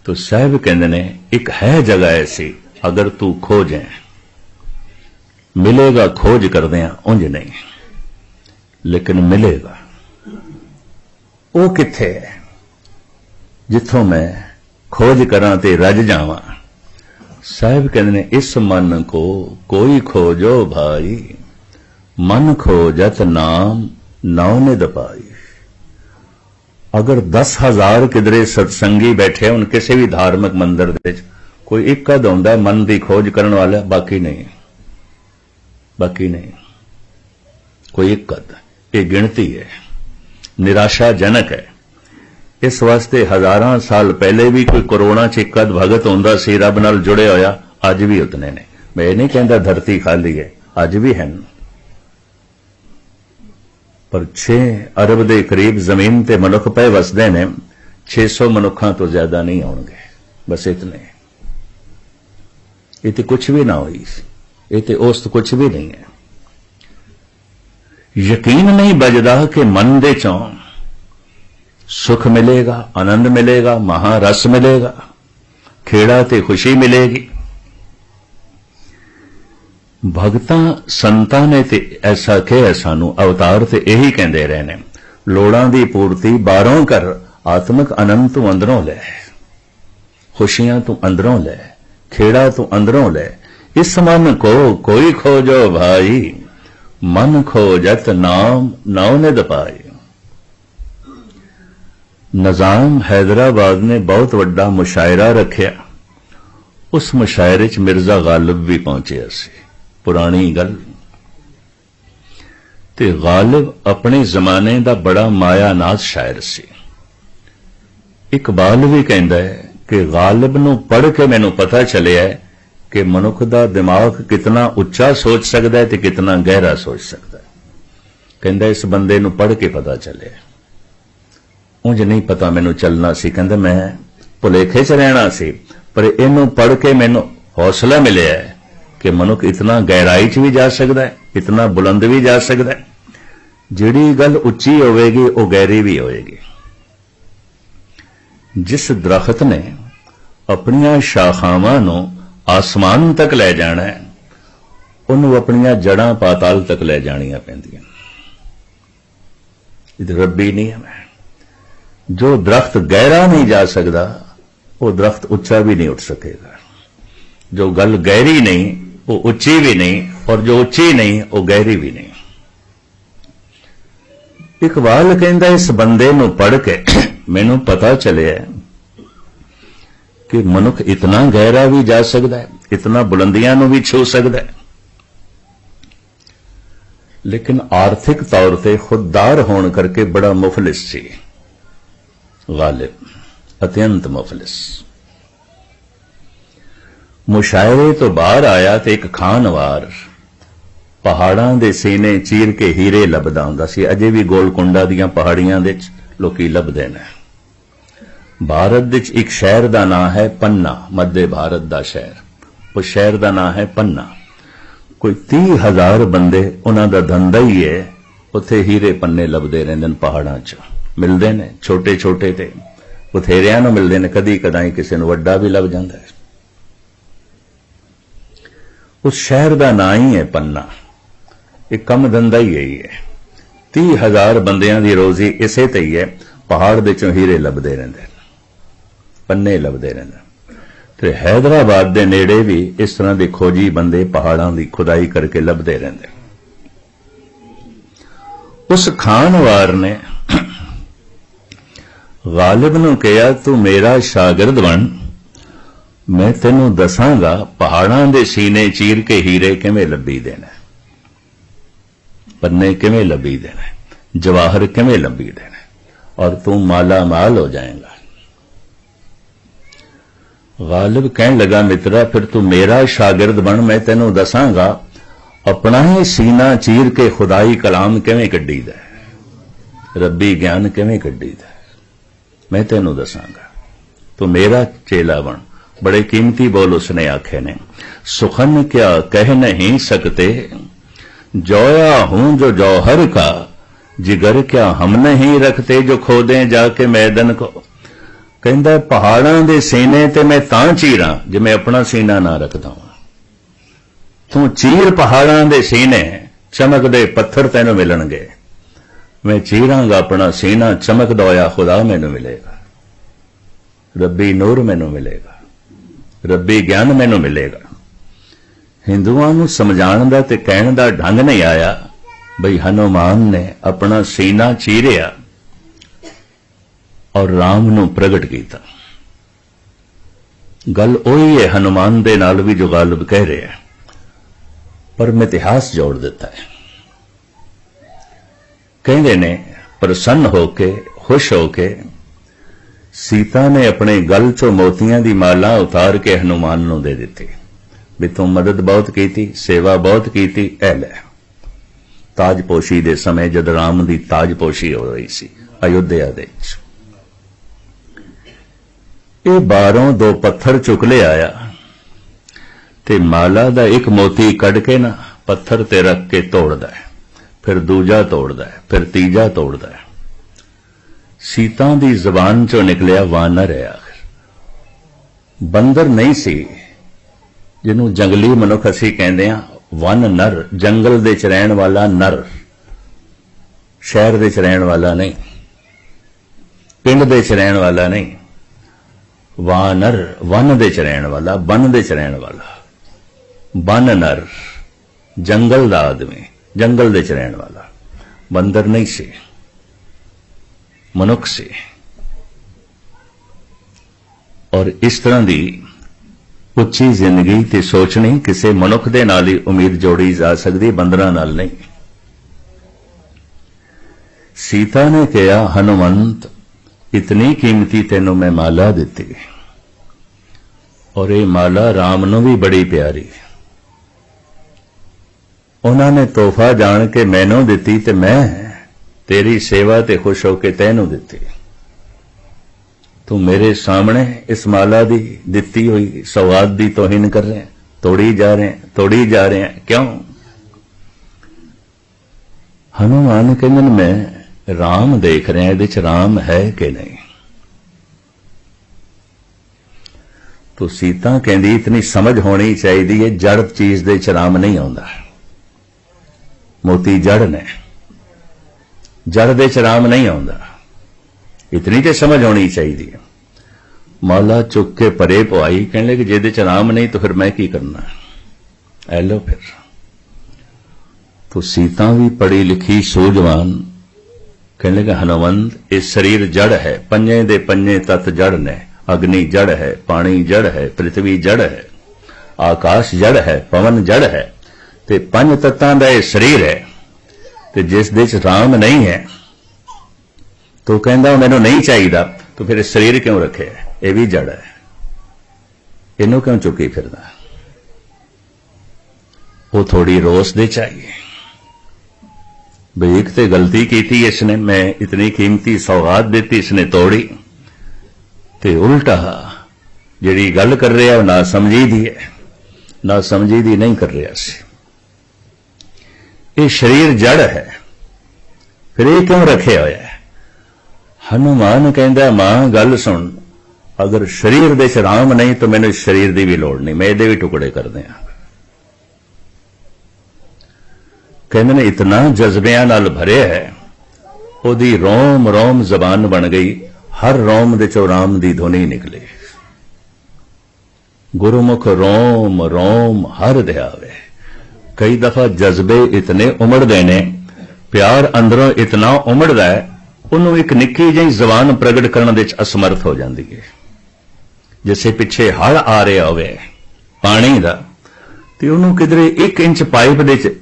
तो साहब कहंदे ने, एक है जगह ऐसी, अगर तू खोजें मिलेगा। खोज करदे उंज नहीं, लेकिन मिलेगा। वो किथे है जिथों मैं खोज करा ते रज जावां। साहब कहते ने, इस मन को कोई खोजो भाई, मन खोजत नाम नाव निध पाई। अगर 10,000 किधरे सत्संगी बैठे उन किसी भी धार्मिक मंदिर दे, कोई एक कद होंदा है मन की खोज करने वाला, बाकी नहीं, बाकी नहीं, कोई एक कद। ये गिनती है, निराशाजनक है। इस वास्ते हजारां साल पहले भी कोई कोरोना च एक अद भगत होंदा सी, रब नाल जुड़े होया, अज भी उतने ने। मैं ये नहीं कहता धरती खाली है, अज भी है, पर 6 अरब के करीब जमीन ते मनुख पे वसदे ने, 600 मनुखों तो ज्यादा नहीं होंगे। बस इतने। ये तो कुछ भी ना हुई, ये तो उस तो कुछ भी नहीं है। यकीन नहीं बजदा कि मन दे चों सुख मिलेगा, आनंद मिलेगा, महारस मिलेगा, खेड़ा ते खुशी मिलेगी। भगतां संतां ने ते ऐसा कहा सानू, अवतार ते यही कहते रहे ने, लोड़ां दी पूर्ति बाहरों कर, आत्मक आनंद तू अंदरों ले, खुशियां तू अंदरों ले, खेड़ा तू अंदरों ले। इस मन को कोई खोजो भाई, मन खोजत नाम नाव निध पाई। निजाम हैदराबाद ने बहुत वड्डा मुशायरा रखिया, उस मुशायरे च मिर्जा गालिब भी पहुंचे सी। पुरानी गल ते गालिब अपने जमाने का बड़ा मायानाज शायर सी। इकबाल भी कहता है कि गालिब नूं पढ़ के मैनूं पता चलिया है कि मनुख का दिमाग कितना उच्चा सोच सकता है ते कितना गहरा सोच सकता है। कहता इस बंदे नूं पढ़ के पता चले, उंज नहीं पता मैनूं चलना सी। कहता मैं भुलेखे च रहना सी, पर इनूं पढ़ के मैनूं हौसला मिलिया है कि मनुख इतना गहराई च भी जा सकता है, इतना बुलंद भी जा सकता है। जिहड़ी गल उच्ची होवेगी वह गहरी भी होएगी। जिस दरख्त ने अपनियां शाखावां नूं आसमान तक ले जाना है, उन्होंने अपनियां जड़ां पाताल तक ले जानियां पैंदियां। ये रब्बी नियम है। जो दरख्त गहरा नहीं जा सकता वो दरख्त उच्चा भी नहीं उठ सकेगा। जो गल गहरी नहीं वो उच्ची भी नहीं, और जो उच्ची नहीं वो गहरी भी नहीं। इकबाल कहता इस बंदे नूं पढ़ के मैनूं पता चलिया कि मनुख इतना गहरा भी जा सकता है, इतना बुलंदियां नूं भी छू सकता है। लेकिन आर्थिक तौर पर खुददार होने करके बड़ा मुफलिस सी गालिब, अत्यंत मुफलिस। मुशायरे तो बाहर आया तो एक खानवार पहाड़ां दे सीने चीर के हीरे लभदा हुंदा सी। अजे भी गोलकुंडा दीयां पहाड़ियां दे लोकी लभदे ने। भारत दे एक शहर दा नाम है पन्ना, मध्य भारत दा शहर। उस शहर दा नाम है पन्ना। कोई 30,000 बंदे उन्हां दा धंधा ही है, उत्थे हीरे पन्ने लभदे रहिंदे ने, पहाड़ां च मिलदे ने। छोटे छोटे ते बथेरियां नूं मिलदे ने, कदी कदाई किसी नूं वड्डा भी लभ जांदा है। उस शहर का नाम ही है पन्ना। एक कम धंधा ही यही है। 30,000 बंदियां दी रोजी इसे ते ही है। पहाड़ दे चों हीरे लभदे रहिंदे, पन्ने लभदे रहिंदे। ते हैदराबाद दे नेड़े भी इस तरह के खोजी बंदे पहाड़ां दी खुदाई करके लभदे रहिंदे। उस खानवार ने गालिब नूं कहा तू मेरा शागिर्द बन, मैं तेनों दसांगा पहाड़ां दे सीने चीर के हीरे किवें लभी देने, पन्ने किवें लभी देने, जवाहर किवें लभी देने, और तू माला माल हो जाएगा। गालिब कहने लगा मित्रा फिर तू मेरा शागिर्द बन, मैं तेनों दसांगा अपना ही सीना चीर के खुदाई कलाम किवें कड्डी दा, रब्बी ज्ञान किवें कड्डी दा, मैं तेनों दसांगा, तू मेरा चेला बन। बड़े कीमती बोल उसने आखे ने, सुखन क्या कह नहीं सकते, जोया हूं जो जौहर का, जिगर क्या हम नहीं रखते, जो खोदें जाके मैदन को। कहंदा पहाड़ां दे सीने ते मैं तां चीरां जे मैं अपना सीना ना रखदा हां। तू चीर पहाड़ां दे सीने, चमकदे पत्थर तैनूं मिलणगे। मैं चीरांगा अपना सीना, चमकदा होया खुदा मैनूं मिलेगा, रब्बी नूर मैनूं मिलेगा, रब्बी ज्ञान मैनूं मिलेगा। हिंदुआं नूं समझाण दा ते कहण दा ढंग नहीं आया बई हनुमान ने अपना सीना चीरिया और राम नूं प्रगट कीता। गल ओही है हनुमान दे नाल भी जो गालिब कह रहे हैं, पर मैं इतिहास जोड़ दिता है। कहंदे ने प्रसन्न होके खुश होके सीता ने अपने गल चो मोतियां दी माला उतार के हनुमान नूं दे दिती भी तू मदद बहुत कीती, सेवा बहुत कीती, ऐ लै। ताजपोशी दे समय जद राम दी ताजपोशी हो रही सी अयोध्या दे। ਇਹ ਬਾਹਰੋਂ ਦੋ ਪੱਥਰ ਚੁੱਕ ਲਿਆਇਆ ਤੇ ਮਾਲਾ ਦਾ ਇੱਕ ਮੋਤੀ ਕੱਢ ਕੇ ਨਾ ਪੱਥਰ ਤੇ ਰੱਖ ਕੇ ਤੋੜਦਾ ਹੈ, ਫਿਰ ਦੂਜਾ ਤੋੜਦਾ ਹੈ, ਫਿਰ ਤੀਜਾ ਤੋੜਦਾ ਹੈ। ਸੀਤਾ ਦੀ ਜ਼ਬਾਨ ਚੋਂ ਨਿਕਲਿਆ ਵਾਨਰ ਹੈ। ਆਖਰ ਬੰਦਰ ਨਹੀਂ ਸੀ, ਜਿਹਨੂੰ ਜੰਗਲੀ ਮਨੁੱਖ ਅਸੀਂ ਕਹਿੰਦੇ ਹਾਂ, ਵਨ ਨਰ, ਜੰਗਲ ਦੇ ਚ ਰਹਿਣ ਵਾਲਾ ਨਰ, ਸ਼ਹਿਰ ਦੇ ਚ ਰਹਿਣ ਵਾਲਾ ਨਹੀਂ, ਪਿੰਡ ਦੇ ਚ ਰਹਿਣ ਵਾਲਾ ਨਹੀਂ। ਵਾਨਰ ਵਨ ਦੇ ਚ ਰਹਿਣ ਵਾਲਾ, ਬਨ ਦੇ ਚ ਰਹਿਣ ਵਾਲਾ, ਬਨ ਨਰ, ਜੰਗਲ ਦਾ ਆਦਮੀ, ਜੰਗਲ ਦੇ ਚ ਰਹਿਣ ਵਾਲਾ। ਬੰਦਰ ਨਹੀਂ ਸੀ, ਮਨੁੱਖ ਸੀ। ਔਰ ਇਸ ਤਰ੍ਹਾਂ ਦੀ ਉੱਚੀ ਜ਼ਿੰਦਗੀ ਤੇ ਸੋਚਣੀ ਕਿਸੇ ਮਨੁੱਖ ਦੇ ਨਾਲ ਹੀ ਉਮੀਦ ਜੋੜੀ ਜਾ ਸਕਦੀ, ਬੰਦਰਾਂ ਨਾਲ ਨਹੀਂ। ਸੀਤਾ ਨੇ ਕਿਹਾ, ਹਨੂਮੰਤ ਇਤਨੀ ਕੀਮਤੀ ਤੈਨੂੰ ਮੈਂ ਮਾਲਾ ਦਿੱਤੀ, ਔਰ ਇਹ ਮਾਲਾ ਰਾਮ ਨੂੰ ਵੀ ਬੜੀ ਪਿਆਰੀ। ਉਹਨਾਂ ਨੇ ਤੋਹਫਾ ਜਾਣ ਕੇ ਮੈਨੂੰ ਦਿੱਤੀ ਤੇ ਮੈਂ ਤੇਰੀ ਸੇਵਾ ਤੇ ਖੁਸ਼ ਹੋ ਕੇ ਤੈਨੂੰ ਦਿੱਤੀ। ਤੂੰ ਮੇਰੇ ਸਾਹਮਣੇ ਇਸ ਮਾਲਾ ਦੀ ਦਿੱਤੀ ਹੋਈ ਸੌਗਾਤ ਦੀ ਤੋਹੀਨ ਕਰ ਰਿਹਾ, ਤੋੜੀ ਜਾ ਰਹੇ, ਕਿਉਂ? ਹਨੂਮਾਨ ਕਹਿੰਦੇ ਨੇ, ਮੈਂ ਰਾਮ ਦੇਖ ਰਿਹਾ, ਇਹਦੇ ਚ ਰਾਮ ਹੈ ਕਿ ਨਹੀਂ? ਤੋ ਸੀਤਾ ਕਹਿੰਦੀ, ਇਤਨੀ ਸਮਝ ਹੋਣੀ ਚਾਹੀਦੀ ਹੈ, ਜੜ ਚੀਜ਼ ਦੇ ਚ ਰਾਮ ਨਹੀਂ ਆਉਂਦਾ। ਮੋਤੀ ਜੜ ਨੇ, ਜੜ ਦੇ ਚ ਰਾਮ ਨਹੀਂ ਆਉਂਦਾ, ਇਤਨੀ ਤੇ ਸਮਝ ਹੋਣੀ ਚਾਹੀਦੀ ਹੈ। ਮਾਲਾ ਚੁੱਕ ਕੇ ਪਰੇ ਪਵਾਈ, ਕਹਿਣ ਲੱਗੇ ਜਿਹਦੇ ਚ ਰਾਮ ਨਹੀਂ ਤਾਂ ਫਿਰ ਮੈਂ ਕੀ ਕਰਨਾ? ਐ ਲੋ ਫਿਰ। ਤੋ ਸੀਤਾ ਵੀ ਪੜ੍ਹੀ ਲਿਖੀ ਸੂਝਵਾਨ, ਕਹਿਣ ਲੱਗੇ ਹਨੂਮੰਤ ਇਹ ਸਰੀਰ ਜੜ ਹੈ, ਪੰਜੇ ਦੇ ਪੰਜੇ ਤੱਤ ਜੜ ਨੇ। ਅਗਨੀ ਜੜ ਹੈ, ਪਾਣੀ ਜੜ ਹੈ, ਪ੍ਰਿਥਵੀ ਜੜ ਹੈ, ਆਕਾਸ਼ ਜੜ ਹੈ, ਪਵਨ ਜੜ ਹੈ, ਤੇ ਪੰਜ ਤੱਤਾਂ ਦਾ ਇਹ ਸਰੀਰ ਹੈ। ਤੇ ਜਿਸ ਦੇ ਚ ਰਾਮ ਨਹੀਂ ਹੈ ਤੋ ਕਹਿੰਦਾ ਮੈਨੂੰ ਨਹੀਂ ਚਾਹੀਦਾ, ਤੋ ਫਿਰ ਇਹ ਸਰੀਰ ਕਿਉਂ ਰੱਖਿਆ? ਇਹ ਵੀ ਜੜ ਹੈ, ਇਹਨੂੰ ਕਿਉਂ ਚੁੱਕੀ ਫਿਰਦਾ? ਉਹ ਥੋੜੀ ਰੋਸ ਦੇ ਚਾਹੀਏ ਬਈ ਇੱਕ ਤੇ ਗਲਤੀ ਕੀਤੀ ਇਸਨੇ, ਮੈਂ ਇਤਨੀ ਕੀਮਤੀ ਸੌਗਾਤ ਦਿੱਤੀ, ਇਸਨੇ ਤੋੜੀ, ਤੇ ਉਲਟਾ ਜਿਹੜੀ ਗੱਲ ਕਰ ਰਿਹਾ ਉਹ ਨਾ ਸਮਝੀ ਦੀ ਹੈ, ਨਾ ਸਮਝੀ ਦੀ ਨਹੀਂ ਕਰ ਰਿਹਾ ਸੀ। ਇਹ ਸਰੀਰ ਜੜ ਹੈ, ਫਿਰ ਇਹ ਕਿਉਂ ਰੱਖਿਆ ਹੋਇਆ ਹੈ? ਹਨੂਮਾਨ ਕਹਿੰਦਾ, ਮਾਂ ਗੱਲ ਸੁਣ, ਅਗਰ ਸਰੀਰ ਦੇ ਚ ਰਾਮ ਨਹੀਂ ਤਾਂ ਮੈਨੂੰ ਇਸ ਸਰੀਰ ਦੀ ਵੀ ਲੋੜ ਨਹੀਂ, ਮੈਂ ਇਹਦੇ ਵੀ ਟੁਕੜੇ ਕਰ ਦਿਆਂ। ਕਹਿੰਦੇ ਨੇ ਇਤਨਾ ਜਜ਼ਬਿਆਂ ਨਾਲ ਭਰਿਆ ਹੈ, ਉਹਦੀ ਰੋਮ ਰੋਮ ਜ਼ਬਾਨ ਬਣ ਗਈ, ਹਰ ਰੋਮ ਦੇ ਚੋਂ ਰਾਮ ਦੀ ਧੁਨੀ ਨਿਕਲੇ। ਗੁਰਮੁਖ ਰੋਮ ਰੋਮ ਹਰ ਧਿਆਵੇ। ਕਈ ਦਫਾ ਜਜ਼ਬੇ ਇਤਨੇ ਉਮੜਦੇ ਨੇ, ਪਿਆਰ ਅੰਦਰੋਂ ਇਤਨਾ ਉਮੜਦਾ ਹੈ, ਉਹਨੂੰ ਇੱਕ ਨਿੱਕੀ ਜਿਹੀ ਜ਼ਬਾਨ ਪ੍ਰਗਟ ਕਰਨ ਦੇ ਵਿੱਚ ਅਸਮਰਥ ਹੋ ਜਾਂਦੀ ਹੈ। ਜਿਵੇਂ ਪਿੱਛੇ ਹੜ੍ਹ ਆ ਰਿਹਾ ਹੋਵੇ ਪਾਣੀ ਦਾ, ਤੇ ਉਹਨੂੰ ਕਿਧਰੇ 1 ਇੰਚ ਪਾਈਪ ਦੇ ਚ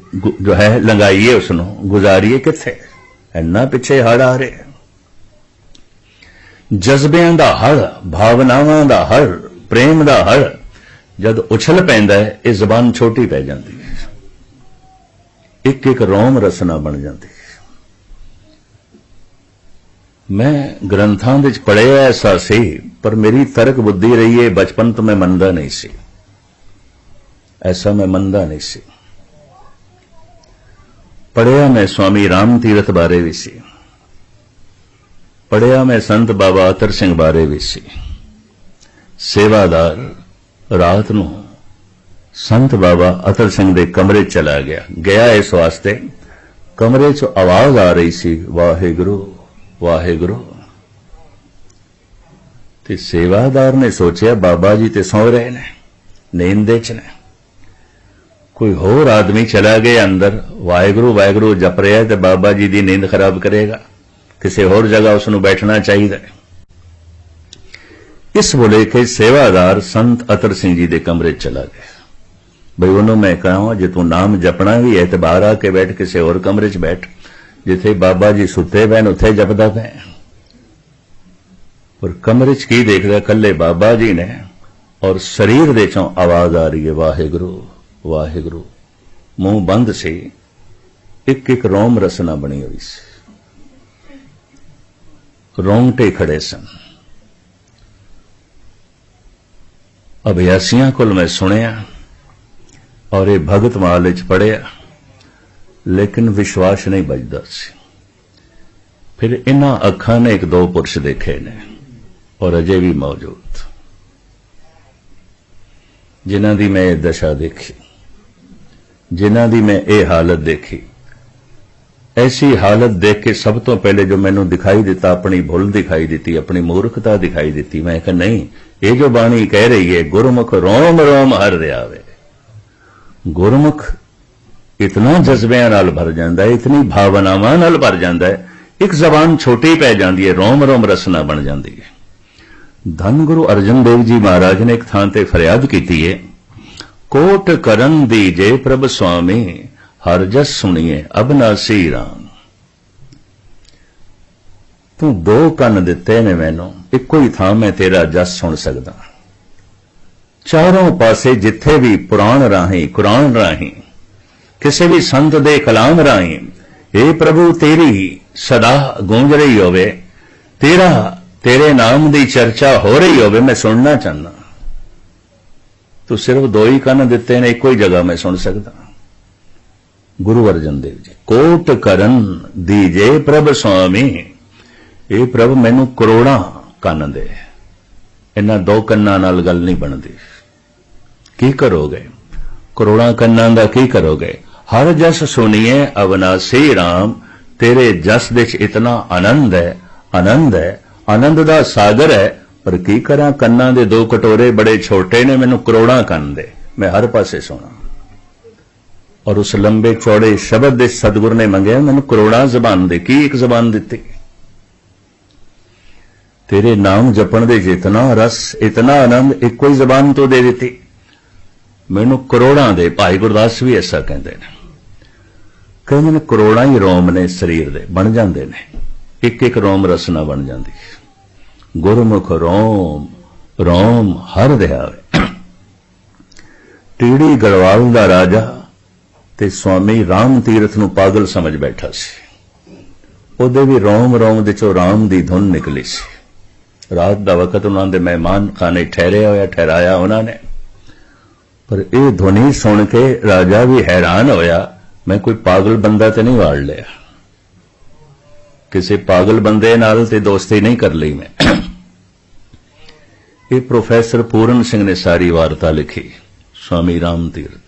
ਜੋ ਹੈ ਲੰਗਾਈਏ, ਉਸਨੂੰ ਗੁਜ਼ਾਰੀਏ ਕਿੱਥੇ? ਇੰਨਾ ਪਿੱਛੇ ਹੜ੍ਹ ਆ ਰਿਹਾ। ਜਜ਼ਬਿਆਂ ਦਾ ਹੜ੍ਹ, ਭਾਵਨਾਵਾਂ ਦਾ ਹੜ੍ਹ, ਪ੍ਰੇਮ ਦਾ ਹੜ੍ਹ ਜਦ ਉਛਲ ਪੈਂਦਾ ਹੈ, ਇਹ ਜ਼ਬਾਨ ਛੋਟੀ ਪੈ ਜਾਂਦੀ ਹੈ, ਇੱਕ ਇੱਕ ਰੋਮ ਰਸਨਾ ਬਣ ਜਾਂਦੀ ਹੈ। ਮੈਂ ਗ੍ਰੰਥਾਂ ਵਿੱਚ ਪੜ੍ਹਿਆ ਐਸਾ ਸੀ, ਪਰ ਮੇਰੀ ਤਰਕ ਬੁੱਧੀ ਰਹੀ ਹੈ, ਬਚਪਨ ਤੋਂ ਮੈਂ ਮੰਨਦਾ ਨਹੀਂ ਸੀ, ਐਸਾ ਮੈਂ ਮੰਨਦਾ ਨਹੀਂ ਸੀ। ਪੜ੍ਹਿਆ ਮੈਂ ਸਵਾਮੀ ਰਾਮ ਤੀਰਥ ਬਾਰੇ ਵੀ ਸੀ, ਪੜ੍ਹਿਆ ਮੈਂ ਸੰਤ ਬਾਬਾ ਅਤਰ ਸਿੰਘ ਬਾਰੇ ਵੀ ਸੀ। ਸੇਵਾਦਾਰ ਰਾਤ ਨੂੰ ਸੰਤ ਬਾਬਾ ਅਤਰ ਸਿੰਘ ਦੇ ਕਮਰੇ ਚਲਾ ਗਿਆ ਇਸ ਵਾਸਤੇ, ਕਮਰੇ 'ਚ ਆਵਾਜ਼ ਆ ਰਹੀ ਸੀ, ਵਾਹਿਗੁਰੂ ਵਾਹਿਗੁਰੂ। ਤੇ ਸੇਵਾਦਾਰ ਨੇ ਸੋਚਿਆ ਬਾਬਾ ਜੀ ਤੇ ਸੌਂ ਰਹੇ ਨੇ, ਨੀਂਦ ਦੇ 'ਚ ਨੇ, ਕੋਈ ਹੋਰ ਆਦਮੀ ਚਲਾ ਗਿਆ ਅੰਦਰ, ਵਾਹਿਗੁਰੂ ਵਾਹਿਗੁਰੂ ਜਪ ਰਿਹਾ ਤੇ ਬਾਬਾ ਜੀ ਦੀ ਨੀਂਦ ਖਰਾਬ ਕਰੇਗਾ, ਕਿਸੇ ਹੋਰ ਜਗ੍ਹਾ ਉਸ ਨੂੰ ਬੈਠਣਾ ਚਾਹੀਦਾ। ਇਸ ਬੋਲੇ ਕਿ ਸੇਵਾਦਾਰ ਸੰਤ ਅਤਰ ਸਿੰਘ ਜੀ ਦੇ ਕਮਰੇ ਚਲਾ ਗਿਆ। ਬਈ ਉਹਨੂੰ ਮੈਂ ਕਹਾਂ, ਜੇ ਤੂੰ ਨਾਮ ਜਪਣਾ ਵੀ ਹੈ ਤੇ ਬਾਹਰ ਆ ਕੇ ਬੈਠ, ਕਿਸੇ ਹੋਰ ਕਮਰੇ 'ਚ ਬੈਠ, ਜਿੱਥੇ ਬਾਬਾ ਜੀ ਸੁੱਤੇ ਪਏ ਨੇ ਉੱਥੇ ਜਪਦਾ ਪਏ। ਪਰ ਕਮਰੇ 'ਚ ਕੀ ਦੇਖਦਾ? ਇਕੱਲੇ ਬਾਬਾ ਜੀ ਨੇ, ਔਰ ਸਰੀਰ ਦੇ ਚੋਂ ਆਵਾਜ਼ ਆ ਰਹੀ ਹੈ, ਵਾਹਿਗੁਰੂ ਵਾਹਿਗੁਰੂ। ਮੂੰਹ ਬੰਦ ਸੀ, ਇੱਕ ਇੱਕ ਰੋਮ ਰਸਨਾ ਬਣੀ ਹੋਈ ਸੀ, ਰੋਂਗਟੇ ਖੜੇ ਸਨ। अभ्यासियां कोल मैं सुनिया और ये भगत माल च पढ़िया, लेकिन विश्वास नहीं बजदा सी। फिर इन्हां अखां ने एक दो पुरुष देखे ने और अजे भी मौजूद, जिन्हां दी मैं दशा देखी, जिन्हां दी मैं ये हालत देखी। ऐसी हालत देख के सब तो पहले जो मैनू दिखाई दिता, अपनी भुल दिखाई दी, अपनी मूर्खता दिखाई दी। मैं कहा नहीं, ये जो बाणी कह रही है गुरमुख रोम रोम हर रियावे, गुरमुख इतना जज्बियां नाल भर जाता है, इतनी भावनावां नाल भर जाता है, एक जबान छोटी पै जाती है, रोम रोम रसना बन जाती है। धन गुरु अर्जन देव जी महाराज ने एक थां ते फरियाद की है, कोट करन दीजे प्रभ स्वामी हर जस सुनिए अबनासी राम। तू दो कन दिते ने मैनू, इको ही थां मैं तेरा जस सुन सकदा। चारों पासे जिथे भी पुराण राही, कुरान राही, किसी भी संत दे कलाम राही, हे प्रभु तेरी सदा गूंज रही होवे, तेरे नाम दी चर्चा हो रही होवे, मैं सुनना चाहना। तू सिर्फ दो ही कन दिते ने, इको ही जगह मैं सुन सकदा। गुरु अर्जन देव जी, कोट करन दीजे प्रभ स्वामी, ये प्रभ मैनू करोड़ा कन दे, इन्हां दो कन्नां नाल गल नहीं बनदी। की करोगे करोड़ा कन्नां दा, की करोगे? हर जस सुनिए अविनाशी राम, तेरे जस दे इतना आनंद है, आनंद है, आनंद दा सागर है, पर की करा, कन्नां दे दो कटोरे बड़े छोटे ने, मैनू करोड़ा कन दे, मैं हर पासे सुना। और उस लंबे चौड़े शब्द दे सतगुर ने मंगया, मैनू करोड़ा जबान दे, की एक जबान दिती। तेरे नाम जपण दे इतना रस, इतना आनंद, एक कोई जबान तो दे दी, मैनू करोड़ा दे। भाई गुरदास भी ऐसा कहते हैं, कहते ने करोड़ा ही रोम ने शरीर दे बन जाते ने, एक एक रोम रसना बन जाती। गुरमुख रोम रोम हर ध्यावे। टीड़ी गढ़वाल दा राजा ते स्वामी राम तीरथ नूं पागल समझ बैठा सी, ਉਹਦੇ भी रोम रोम दे चो राम दी धुन निकली सी। रात दा वक्त उन्हां दे मेहमान खाने ठहराया उन्होंने, पर यह ध्वनि सुन के राजा भी हैरान होया, मैं कोई पागल बंदा ते नहीं वाड़ लिया, किसी पागल बंदे नाल ते दोस्ती नहीं कर ली मैं। ये प्रोफेसर पूरन सिंह ने सारी वार्ता लिखी स्वामी राम तीरथ।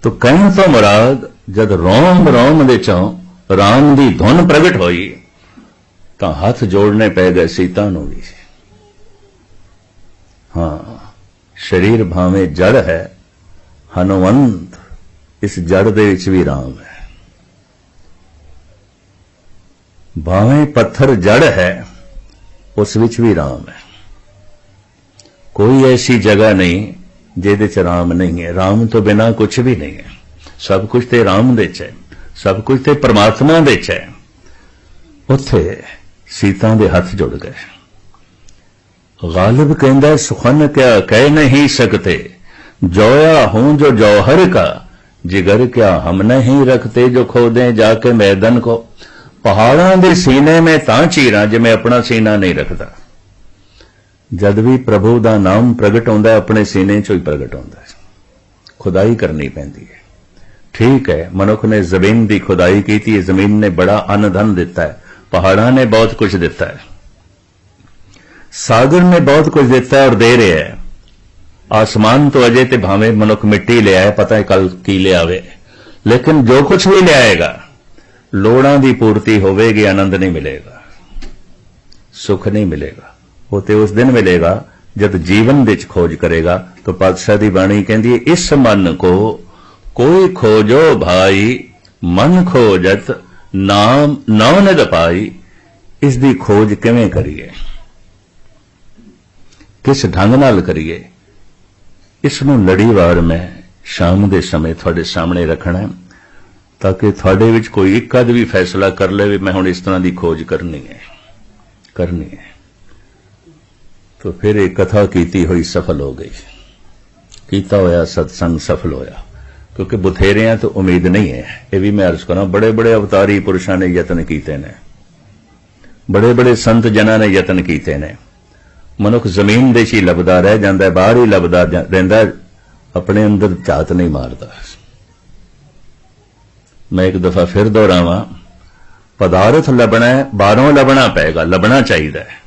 तो कहने तो मुराद, जद रोम रोम दे चों राम दी धुन प्रगट होई, तो हाथ जोड़ने पै गए सीता नूं भी। हां, शरीर भावें जड़ है, हनुमंत इस जड़ दे विच भी राम है। भावें पत्थर जड़ है, उस विच भी राम है। कोई ऐसी जगह नहीं जिहदे च राम नहीं है। राम तो बिना कुछ भी नहीं है, सब कुछ ते राम दे च है, सब कुछ ते परमात्मा दे च है। उत्थे सीता दे हथ जुड़ गए। गालिब कहंदा, सुखन क्या कह नहीं सकते, जोया हूं जो जौहर का, जिगर क्या हम नहीं रखते, जो खोदे जाके मैदान को। पहाड़ां दे सीने में तां चीरां, जे मैं अपना सीना नहीं रखता। जद भी प्रभु दा नाम प्रगट होंदा है, अपने सीने चों ही प्रगट होंदा है। खुदाई करनी पैंदी है। ठीक है, मनुख ने जमीन की खुदाई की थी, जमीन ने बड़ा अन्न धन दिता है, पहाड़ां ने बहुत कुछ दिता है, सागर ने बहुत कुछ दिता है और दे रहा है। आसमान तो अजे ते भावें मनुख मिट्टी ले आए, पता है कल की ले आवे, लेकिन जो कुछ भी ले आएगा लोड़ां दी पूर्ति होवेगी, आनंद नहीं मिलेगा, सुख नहीं मिलेगा। वो तो उस दिन मिलेगा जब जीवन विच खोज करेगा। तो पातशाह दी बाणी कहती है, इस मन को कोई खोजो भाई, मन खोजत नाम नौ निध पाई। इस दी खोज किवें करिए, किस ढंग नाल करिए, इसनूं लड़ीवार मैं शाम के समय थोड़े सामने रखना है, ताकि थोड़े विच कोई एक अद भी फैसला कर ले, मैं हुण इस तरह की खोज करनी है। तो फिर एक कथा कीती हुई सफल हो गई, कीता होया सत्संग सफल होया, क्योंकि बथेरियां तो उम्मीद नहीं है। ये भी मैं अर्ज करा, बड़े बड़े अवतारी पुरुषों ने यत्न कीते ने, बड़े बड़े संत जना ने यत्न कीते ने, ਮਨੁੱਖ ਜ਼ਮੀਨ ਦੇ 'ਚ ਹੀ ਲੱਭਦਾ ਰਹਿ ਜਾਂਦਾ, ਬਾਹਰ ਹੀ ਲੱਭਦਾ ਰਹਿੰਦਾ, ਆਪਣੇ ਅੰਦਰ ਝਾਤ ਨਹੀਂ ਮਾਰਦਾ। ਮੈਂ ਇੱਕ ਦਫਾ ਫਿਰ ਦੁਹਰਾਵਾਂ, ਪਦਾਰਥ ਲੱਭਣਾ ਹੈ, ਬਾਹਰੋਂ ਲੱਭਣਾ ਪਏਗਾ, ਲੱਭਣਾ ਚਾਹੀਦਾ ਹੈ।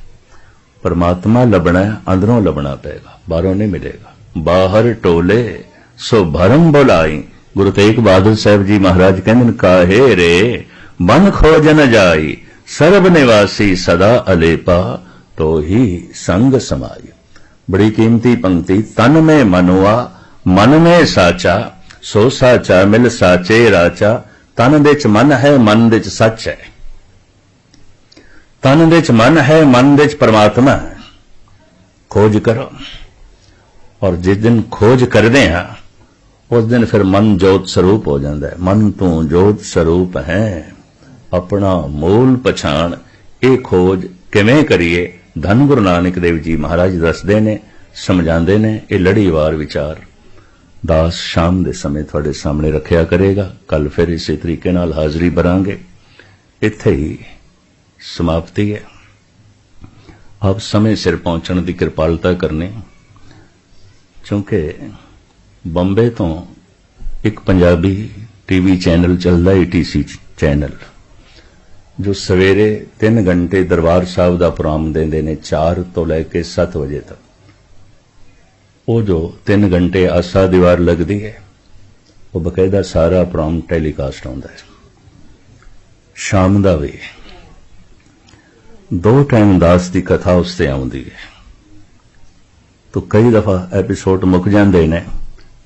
परमात्मा लभना है, अंदरों लभना पेगा, बाहरों नहीं मिलेगा। बाहर टोले सो भरम बुलाई। गुरु तेग बहादुर साहब जी महाराज कहते काहे रे मन खोजन जाई, सर्व निवासी सदा अलेपा, तो ही संग समाई। बड़ी कीमती पंक्ति। तन में मनुआ मन में साचा, सो साचा मिल साचे राचा। तन दे च मन है, मन दे च सच है। तन दे च मन है, मन दे च परमात्मा है। खोज करो, और जिस दिन खोज करते हैं उस दिन फिर मन जोत स्वरूप हो जाता है। मन तू जोत स्वरूप है, अपना मूल पछाण। ये खोज किवें करिए, धन गुरु नानक देव जी महाराज दसदे ने, समझाते ने। ये लड़ीवार विचार दास शाम के समय थोड़े सामने रखिया करेगा। कल फिर इसी तरीके नाल हाजरी भरांगे। इत्थे ही समाप्ति है। आप समय सिर पहुंचने की कृपालता करनी, क्योंकि बंबे तो एक पंजाबी टीवी चैनल चलता, ETC चैनल, जो सवेरे 3 घंटे दरबार साहब का प्रोग्राम देंदे ने 4 तो लैके 7 बजे तक। वो जो 3 घंटे आसा दीवार लगती है, वो बकायदा सारा प्रोग्राम टेलीकास्ट होता है। शाम का भी 2 टाइम दास की कथा उससे आउंदी है। तो कई दफा एपीसोड मुक जाते ने,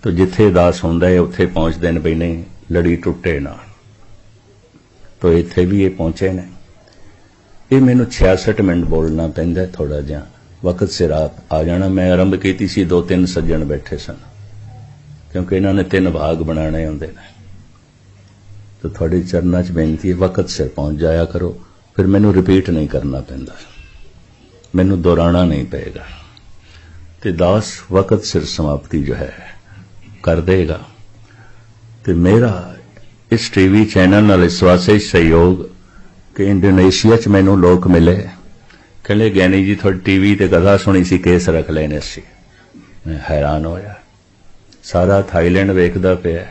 तो जिथे दास होंदा है उत्थे पहुंचते हैं बई नहीं लड़ी टुटे ना। तो इत्थे भी ये पहुंचे ने। ये मैनू 66 मिनट बोलना पैंदा, थोड़ा जिहा वक्त सिर आप आ जाना। मैं आरंभ की सी, 2-3 सज्जन बैठे सन, क्योंकि इन्होंने 3 भाग बनाने होंदे ने। तो थोड़ी चरना च बेनती है, वक्त सिर पहुंच जाया करो, फिर मैनू रिपीट नहीं करना पैंदा, मैनू दोहराना नहीं पेगा। ते दास वक्त सिर समाप्ति जो है कर देगा। ते मेरा इस टीवी चैनल नाल इस वास्ते सहयोग कि इंडोनेशिया च मैनू लोग मिले, कहले ज्ञानी जी थोड़ी टीवी ते कथा सुनी सी, केस रख लेने सी। मैं हैरान होया। सारा थाईलैंड वेखदा पिया,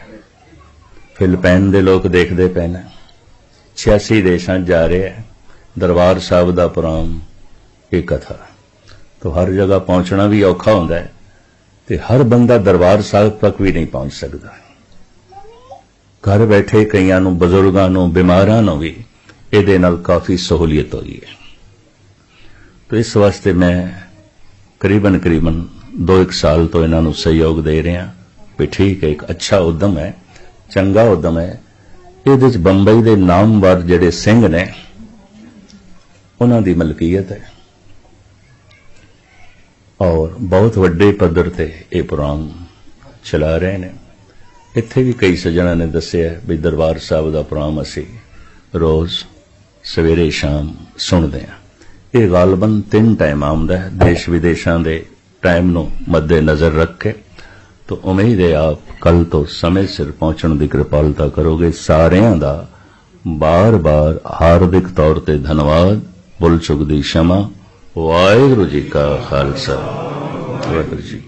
फिलिपाइन दे लोग देखते पे ने, 86 देशां जा रहे हैं दरबार साहब का प्रोग्राम, एक कथा। तो हर जगह पहुंचना भी औखा होंदा है, ते हर बंदा दरबार साहब तक भी नहीं पहुंच सकता। घर बैठे कईयां नूं, बजुर्गां नूं, बीमारां नूं भी इहदे नाल काफ़ी सहूलियत हुई है। तो इस वास्ते मैं करीबन 2-1 साल तो इन्हां नूं सहयोग दे रहा भी ठीक है, एक अच्छा उद्यम है, चंगा उद्यम है। इहदे च बंबई दे नामवर जिहड़े सिंह ने उन्हां दी मलकीयत है, और बहुत वड्डे पद्धर ते ये प्रोग्राम चला रहे हैं। इत्थे भी कई सज्जणा ने दस्सिया भी दरबार साहब का प्रोग्राम असी रोज़ सवेरे शाम सुनते हैं। ये गालबन 3 टाइम आउंदा है, देश विदेशों के टाइम नूं मद्दे नज़र रख के। तो उम्मीद है आप कल तो समय सिर पहुंचने की कृपालता करोगे। सारियां दा बार बार हार्दिक तौर पर धन्यवाद। भुल चुक दी क्षमा। वाहिगुरू जी का खालसा, वाहिगुरू जी।